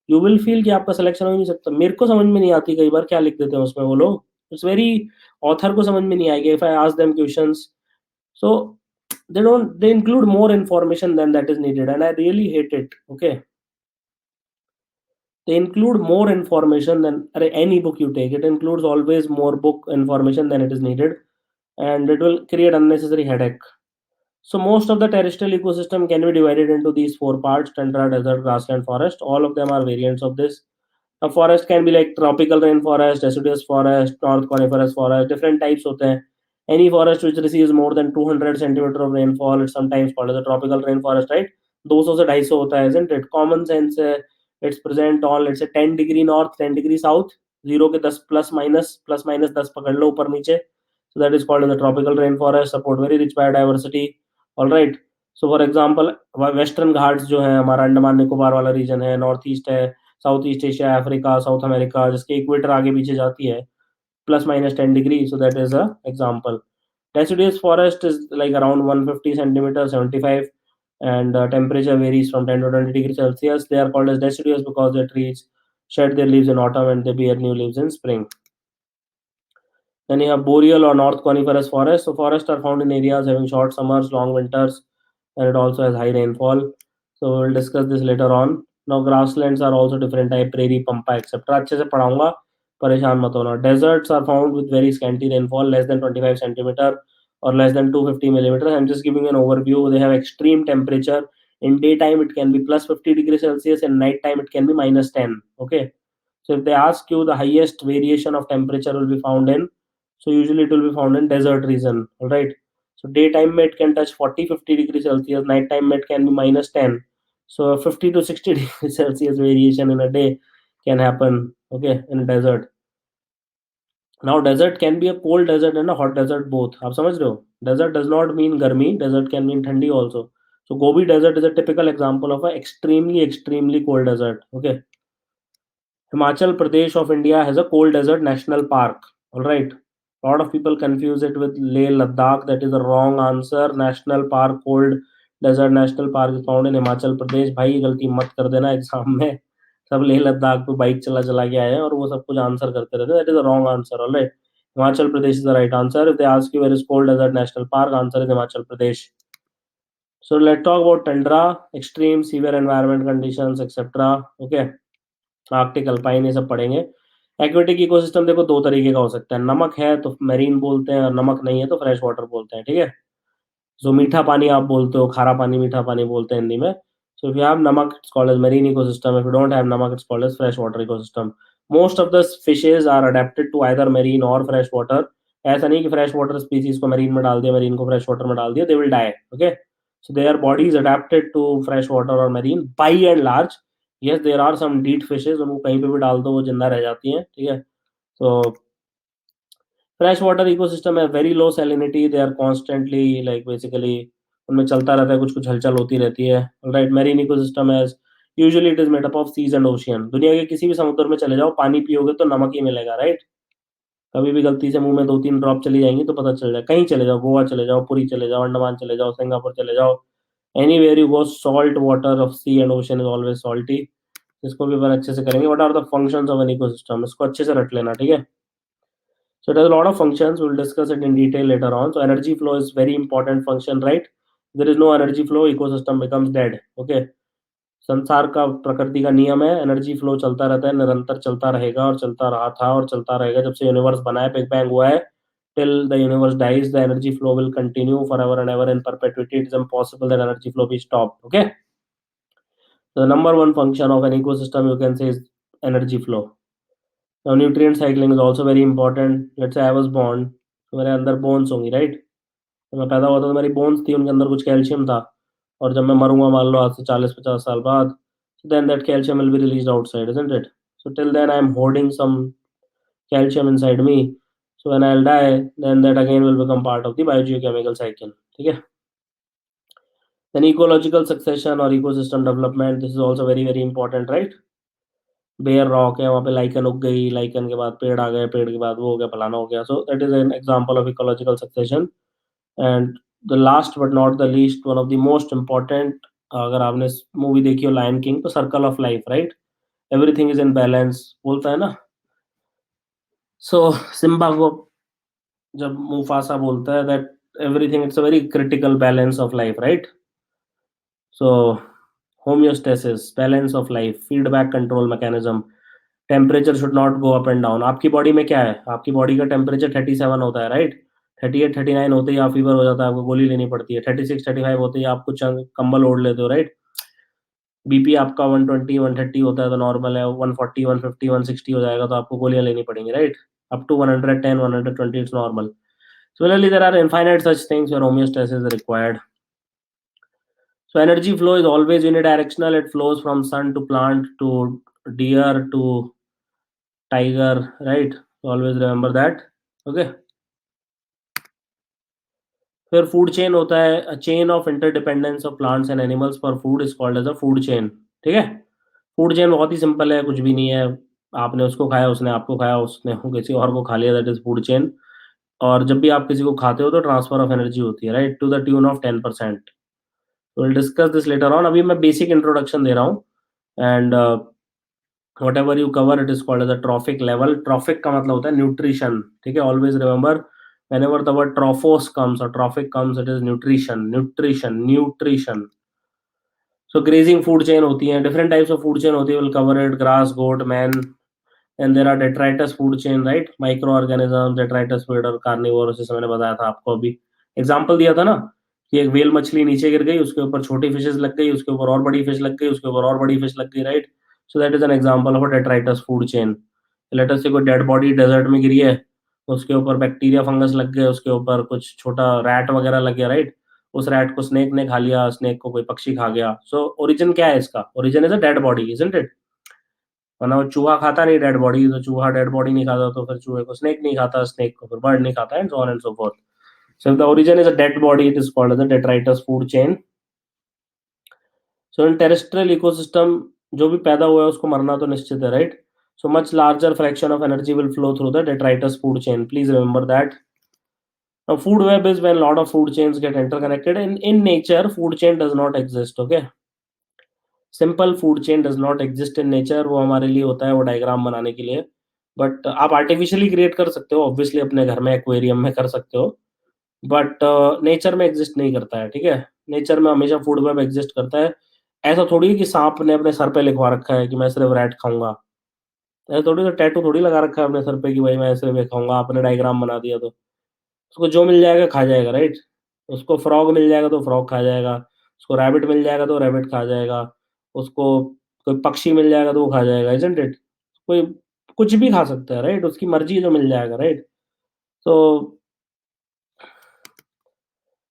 यू विल फील कि आपका सिलेक्शन हो ही नहीं सकता. मेरे को समझ में नहीं आती कई बार क्या लिख देते हैं उसमें वो लोग. इट्स वेरी, ऑथर को समझ में नहीं आएगी if I ask them questions. So they include more information than that is needed and I really hate it. Okay, they include more information than any book you take, it includes always more book information than it is needed, and it will create unnecessary headache. So most of the terrestrial ecosystem can be divided into these four parts: tundra, desert, grassland, forest. All of them are variants of this. A forest can be like tropical rainforest, deciduous forest, north coniferous forest, different types होते हैं. Any forest which receives more than 200 centimeter of rainfall, it's sometimes called as a tropical rainforest, right? 200 से 250 होता है, isn't it? Common sense है. It's present on, let's say, 10 degree north, 10 degree south, 0 के 10 plus minus 10 पकड़ लो ऊपर नीचे. So that is called as a tropical rainforest, support very rich biodiversity. All right. So for example, western Ghats जो है हमारा अंडमान निकोबार वाला reason है, नॉर्थ ईस्ट है, south east Asia, Africa, south America, जिसके इक्वेटर आगे पीछे जाती है, plus minus 10 degrees. So that is a example. Deciduous forest is like around 150 centimeters, 75, and temperature varies from 10 to 20 degrees Celsius. They are called as deciduous because the trees shed their leaves in autumn and they bear new leaves in spring. Then you have boreal or north coniferous forest. So forests are found in areas having short summers, long winters, and it also has high rainfall. So we'll discuss this later on. Now grasslands are also different type, prairie, pampa, etc. अच्छे से पढ़ाऊंगा, परेशान मत होना. Deserts are found with very scanty rainfall, less than 25 centimeter or less than 250 millimeters. I'm just giving you an overview. They have extreme temperature. In daytime it can be plus 50 degrees Celsius, and night time it can be minus 10. Okay. So if they ask you the highest variation of temperature will be found in, so usually it will be found in desert region, all right. So daytime में it can touch 40-50 degrees Celsius, night time में it can be minus 10. So 50 to 60 degrees Celsius variation in a day can happen, okay, in a desert. Now desert can be a cold desert and a hot desert both. आप समझ रहे हो? Desert does not mean गर्मी, desert can mean ठंडी also. So Gobi Desert is a typical example of a extremely cold desert, okay. Himachal Pradesh of India has a cold desert national park. All right. A lot of people confuse it with Leh Ladakh. That is the wrong answer. National park, cold desert national park is found in Himachal Pradesh. भाई गलती मत कर देना exam में. सब लेह लद्दाख पे bike चला चला के आए हैं और वो सब कुछ आंसर करते रहते हैं. That is the wrong answer. All right. Himachal Pradesh is the right answer. If they ask you where is cold desert national park, answer is Himachal Pradesh. So let's talk about tundra, extreme severe environment conditions, etc. Okay. Arctic alpine ये सब पढ़ेंगे. Aquatic ecosystem देखो दो तरीके का हो सकता है. नमक है तो मेरीन बोलते हैं, और नमक नहीं है तो फ्रेश वाटर बोलते हैं. ठीक है, जो मीठा पानी आप बोलते हो, खारा पानी मीठा पानी बोलते हैं हिंदी में. सो इफ यू हैव नमक it's called as marine ecosystem, if you don't have नमक it's called as fresh water ecosystem. Most of the fishes are adapted to either marine और फ्रेश वाटर. ऐसा नहीं कि फ्रेश वाटर स्पीसीज को marine में डाल दिया, मेरीन को फ्रेश वाटर में डाल दिया, they will die. Okay, so their body is adapted to fresh water or marine by and large. Yes, there are some deep fishes, उनको कहीं पे भी डाल दो वो जिंदा रह जाती हैं. ठीक है, so fresh water ecosystem है very low salinity, they are constantly like basically उनमें चलता रहता है, कुछ कुछ हलचल होती रहती है. Alright, marine ecosystem है usually it is made up of seas and ocean. दुनिया के किसी भी समुद्र में चले जाओ, पानी पियोगे तो नमक ही मिलेगा. राइट, कभी भी गलती से मुंह में 2-3 ड्रॉप चली जाएंगी तो पता चल जाए. कहीं चले जाओ, गोवा चले जाओ, पुरी चले जाओ, अंडमान चले जाओ, सिंगापुर चले जाओ, anywhere you go, salt water of sea and ocean is always salty. इसको भी अपन अच्छे से करेंगे. What are the functions of an ecosystem, इसको अच्छे से रट लेना. ठीक है, so it has a lot of functions, we'll discuss it in detail later on. So energy flow is very important function, right? There is no energy flow, ecosystem becomes dead. Okay, संसार का प्रकृति का नियम है, energy flow चलता रहता है, निरंतर चलता रहेगा और चलता रहा था और चलता रहेगा जब से यूनिवर्स बना है, बिग बैंग हुआ है. Till the universe dies, the energy flow will continue forever and ever in perpetuity. It is impossible that energy flow be stopped. Okay, so the number one function of an ecosystem you can say is energy flow. Now nutrient cycling is also very important. Let's say I was born, तो मेरे अंदर bones होंगी, right. तो मैं पैदा हुआ था तो मेरी बोन्स थी, उनके अंदर कुछ कैल्शियम था. और जब मैं मरूंगा मान लो आज से 40-50 साल बाद, then that calcium will be released outside, isn't it? So till then I am hoarding some calcium inside me. So when I'll die, then that again will become part of the biogeochemical cycle. ठीक है. Then ecological succession or ecosystem development, this is also very very important, right? Bare rock है, वहाँ पे lichen उग गई, lichen के बाद पेड़ आ गए, पेड़ के बाद वो हो गया, फलाना हो गया. सो that is an example of ecological succession. And the last but not the least, one of the most important, अगर आपने मूवी देखी हो लायन किंग, तो circle of life, right. Everything is in balance बोलता है ना. सो सिम्बा को जब मुफासा बोलता है that everything it's a very critical balance of life, right. So homeostasis, balance of life, feedback control mechanism. Temperature should not go up and down. आपकी body में क्या है, आपकी बॉडी का टेम्परेचर 37 होता है, राइट. 38-39 होते ही आप फीवर हो जाता है, आपको गोली लेनी पड़ती है. 36-35 होते ही आप कुछ कंबल ओढ़ लेते हो, राइट. बीपी आपका 120-130 होता है तो नॉर्मल है. 140, 150, 160 हो जाएगा तो आपको गोलियां लेनी पड़ेंगी, right. Up to 110, 120 it's normal. Similarly, there are infinite such things where homeostasis is required. So energy flow is always unidirectional. It flows from sun to plant to deer to tiger, right? Always remember that. Okay. फिर food chain होता है, a chain of interdependence of plants and animals for food is called as a food chain. ठीक है, food chain बहुत ही simple है, कुछ भी नहीं है. आपने उसको खाया, उसने आपको खाया, उसने किसी और को खा लिया, दैट इज फूड चेन. और जब भी आप किसी को खाते हो तो ट्रांसफर ऑफ एनर्जी होती है, right, to the tune of 10%. Will discuss this later on. अभी मैं बेसिक इंट्रोडक्शन दे रहा हूँ. And whatever you cover it is called as a trophic level. Trophic का मतलब होता है न्यूट्रिशन. ठीक है, always remember whenever the word trophos comes or trophic comes, it is nutrition, nutrition, nutrition. So grazing food chain होती है, different types of food chain होती है, we'll cover it, grass, goat, man. And there are detritus food chain, right, microorganisms, detritus feeder और carnivore, जैसे मैंने बताया था आपको अभी एग्जांपल दिया था ना, कि एक व्हेल मछली नीचे गिर गई, उसके ऊपर छोटी फिशेस लग गई, उसके ऊपर और बड़ी फिश लग गई, उसके ऊपर और बड़ी फिश लग गई, right. So that is an example of a detritus food chain. Late us से कोई डेड बॉडी डेजर्ट में गिरी है, उसके ऊपर बैक्टीरिया फंगस लग गए, उसके ऊपर कुछ छोटा रैट वगैरह लग गया, राइट. उस रैट को स्नेक ने खा लिया, स्नेक को कोई पक्षी खा गया. सो ओरिजिन क्या है इसका, origin is a dead body, isn't it. वरना वो चूहा खाता नहीं डेड बॉडी, तो चूहा डेड बॉडी नहीं खाता तो फिर चूहे को स्नेक नहीं खाता, स्नेक को फिर बर्ड नहीं खाता, and so on and so fourth. So if the origin is a dead body, it is called as a detritus food chain. So in terrestrial ecosystem, जो भी पैदा हुआ है उसको मरना तो निश्चित है, right? So much larger fraction of energy will flow through the detritus food chain. Please remember that. Now food web is when a lot of food chains get interconnected. In nature, food chain does not exist. Okay. Simple food chain does not exist in nature. वो हमारे लिए होता है वो diagram बनाने के लिए. But आप आर्टिफिशियली क्रिएट कर सकते हो, ऑब्वियसली अपने घर में एक्वेरियम में कर सकते हो, बट नेचर में एग्जिस्ट नहीं करता है. ठीक है, नेचर में हमेशा फूड वेब एग्जिस्ट करता है. ऐसा थोड़ी है कि सांप ने अपने सर पे लिखवा रखा है कि मैं सिर्फ रैट खाऊंगा. ऐसा थोड़ी, तो टैटू थोड़ी लगा रखा है अपने सर पे कि भाई मैं सिर्फ ये खाऊंगा. आपने डायग्राम बना दिया तो उसको जो मिल जाएगा खा जाएगा, राइट. उसको फ्रॉग मिल जाएगा तो फ्रॉग खा जाएगा, उसको रैबिट मिल जाएगा तो रैबिट खा जाएगा, उसको कोई पक्षी मिल जाएगा तो वो खा जाएगा, इजंट इट. कोई कुछ भी खा सकता है, राइट? उसकी मर्जी जो मिल जाएगा, राइट? तो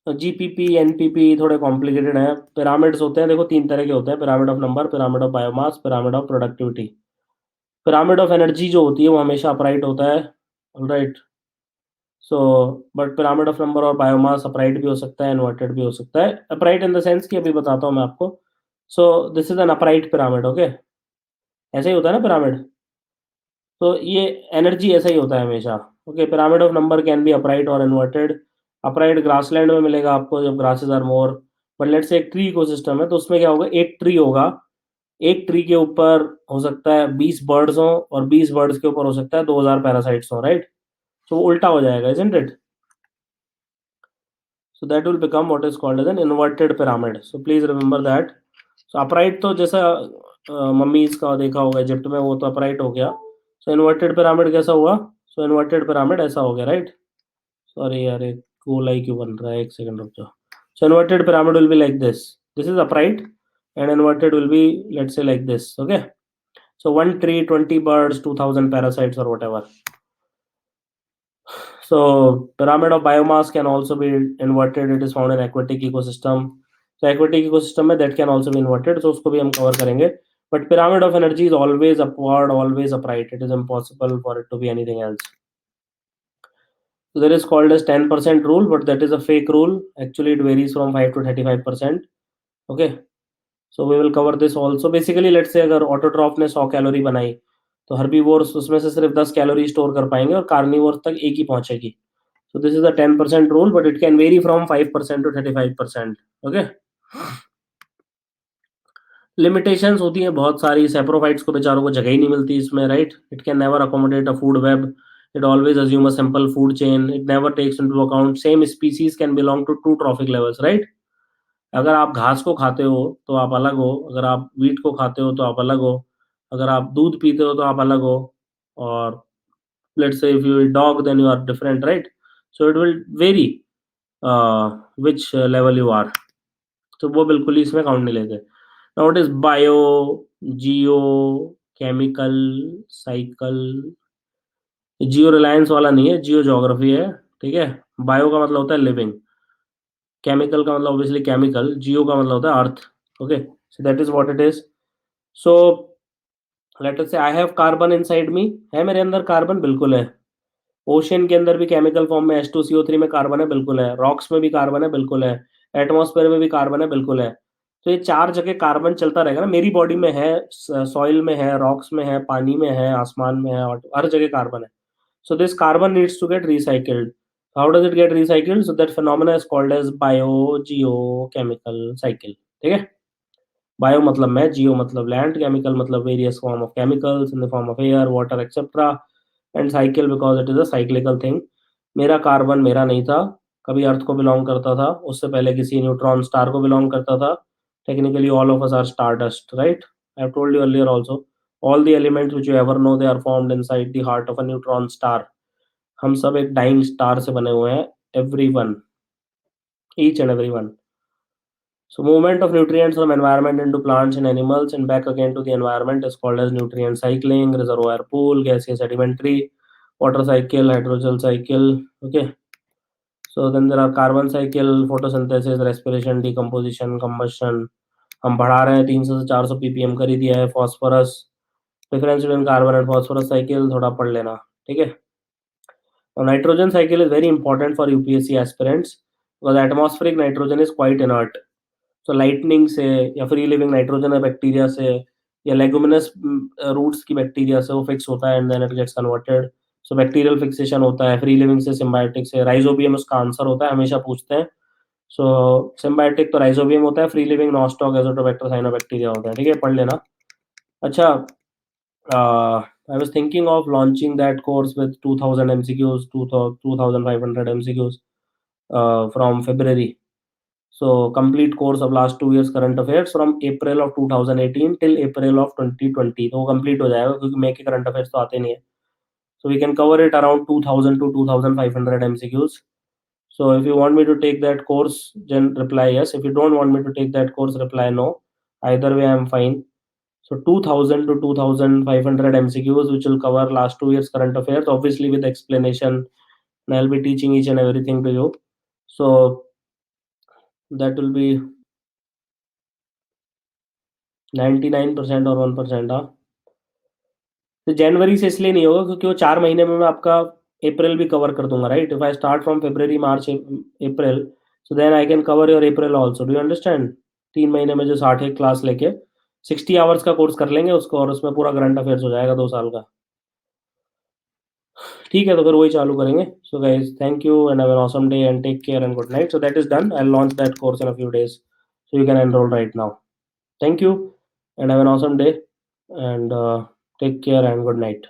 जीपीपी, एनपीपी थोड़े कॉम्प्लिकेटेड हैं। पिरामिड्स होते हैं, देखो 3 तरह के होते हैं: pyramid of number, pyramid of biomass, pyramid of productivity. Pyramid of energy जो होती है वो हमेशा अपराइट होता है, right? So but pyramid of number और बायोमास अपराइट भी हो सकता है, इन्वर्टेड भी हो सकता है। अपराइट इन द सेंस कि अभी बताता हूँ मैं आपको। So this is N upright pyramid, okay? ऐसे ही होता है ना पिरामिड। तो ये एनर्जी ऐसा ही होता है हमेशा। Okay, pyramid of number can be upright और इन्वर्टेड। अपराइट ग्रासलैंड में मिलेगा आपको जब grasses are more. But let's say एक ट्री इकोसिस्टम है, तो उसमें क्या होगा, एक ट्री होगा, एक ट्री के ऊपर हो सकता है 20 बर्ड्स हों, और 20 बर्ड्स के ऊपर हो सकता है 2000 पैरासाइट्स हों, राइट? तो उल्टा हो जाएगा, isn't it? So that will become what is called as an inverted pyramid. So please remember that. So upright तो जैसा मम्मीज का देखा होगा इजिप्ट में, वो तो अपराइट हो गया। सो इन्वर्टेड पिरामिड कैसा हुआ? सो इन्वर्टेड पिरामिड ऐसा हो गया, राइट? सॉरी यार, एक गोलाई क्यों बन रहा है, एक सेकंड रुक जाओ। So inverted pyramid will be like this is upright, and inverted will be, let's say, like this, okay? So one tree, 20 birds, 2000 parasites or whatever. So pyramid of biomass can also be inverted. It is found in aquatic ecosystem. So aquatic ecosystem में that can also be inverted. So उसको भी हम cover करेंगे. But pyramid of energy is always upward, always upright. It is impossible for it to be anything else. So there is called as 10% rule, but that is a fake rule. Actually, it varies from 5 to 35%. Okay. So we will cover this also. Basically, let's say अगर autotroph ने 100 calorie बनाई, तो herbivores उसमें से सिर्फ 10 calorie store कर पाएंगे और कार्निवोर्स तक एक ही पहुंचेगी। So this is a 10% rule, but it can vary from 5% to 35%. Okay. Limitations होती हैं बहुत सारी। सेप्रोफाइट्स को बेचारों को जगह ही नहीं मिलती इसमें, right? It can never accommodate a food web. It always assume a simple food chain. It never takes into account same species can belong to two trophic levels, right? अगर आप घास को खाते हो तो आप अलग हो, अगर आप वीट को खाते हो तो आप अलग हो, अगर आप दूध पीते हो तो आप अलग हो, और let's say if you eat dog then you are different, right? So it will vary which level you are. तो वो बिल्कुल ही इसमें काउंट नहीं लेते। Now it is bio, geo, chemical, cycle. Jio Reliance वाला नहीं है, जियो ज्योग्राफी है, ठीक है? बायो का मतलब होता है लिविंग, केमिकल का मतलब ऑब्वियसली केमिकल, जियो का मतलब होता है earth. Okay, so that is what it is. So let us say I have carbon inside me. है मेरे अंदर कार्बन? बिल्कुल है। ओशन के अंदर भी केमिकल फॉर्म में H2CO3 में कार्बन है, बिल्कुल है। रॉक्स में भी कार्बन है, बिल्कुल है। एटमॉस्फेयर में भी कार्बन है, बिल्कुल है। तो ये 4 जगह कार्बन चलता रहेगा ना। मेरी बॉडी में है, सॉइल में है, रॉक्स में है, पानी में है, आसमान में है, और हर जगह कार्बन है। So this carbon needs to get recycled. How does it get recycled? So that phenomena is called as bio geo chemical cycle, ठीक है? बायो मतलब मैं, जियो मतलब लैंड, केमिकल मतलब various form of chemicals in the form of air, water, etcetera, and cycle because it is a cyclical thing. मेरा carbon मेरा नहीं था, कभी अर्थ को बिलोंग करता था, उससे पहले किसी न्यूट्रॉन स्टार को बिलोंग करता था। Technically all of us are star dust, right? I have told you earlier also, all the elements which you ever know they are formed inside the heart of a neutron star. हम सब एक dying star से बने हुए हैं, everyone, each and everyone. So movement of nutrients from environment into plants and animals and back again to the environment is called as nutrient cycling, reservoir pool, gaseous sedimentary, water cycle, hydrogel cycle. Okay. So then there are carbon cycle, photosynthesis, respiration, decomposition, combustion. हम बढ़ा रहे हैं 300 से 400 ppm कर ही दिया है। Phosphorus, difference between carbon and phosphorus cycle थोड़ा पढ़ लेना, ठीक है? Now, nitrogen cycle is very important for UPSC aspirants because atmospheric nitrogen is quite inert. So lightning से, या फ्री लिविंग नाइट्रोजन है बैक्टीरिया से, या लेगुमिनस रूट्स की बैक्टीरिया से वो फिक्स होता है and then it gets converted. So bacterial fixation होता है, फ्री लिविंग से, सिम्बायोटिक से। राइजोबियम उसका आंसर होता है, हमेशा पूछते हैं। सो सिम्बायोटिक तो राइजोबियम होता है, free living nostoc, Azotobacter, cyanobacteria होता है, ठीक है? पढ़ लेना। अच्छा, I was thinking of launching that course with 2000 MCQs, 2500 MCQs from February. So complete course of last 2 years current affairs from April of 2018 till April of 2020, तो वो complete हो जाएगा क्योंकि May के current affairs तो आते नहीं है। So we can cover it around 2000 to 2500 MCQs. So if you want me to take that course, then reply yes. If you don't want me to take that course, reply no. Either way, I am fine. So 2000 to 2500 MCQs, which will cover last 2 years current affairs, obviously with explanation. And I'll be teaching each and everything to you. So that will be 99% और 1%। हाँ, तो जनवरी से इसलिए नहीं होगा क्योंकि वो 4 महीने में मैं आपका अप्रैल भी कवर कर दूंगा, राइट? If I start from February, March, April, so then I can cover your April also. Do you understand? 3 महीने में जो 60 क्लास लेके 60 आवर्स का कोर्स कर लेंगे उसको, और उसमें पूरा करंट अफेयर्स हो जाएगा 2 साल का। ठीक है, तो फिर वही चालू करेंगे। So guys, thank you and have an awesome day and take care and good night. So that is done, I will launch that course in a few days, so you can enroll right now. Thank you and have an awesome day and take care and good night.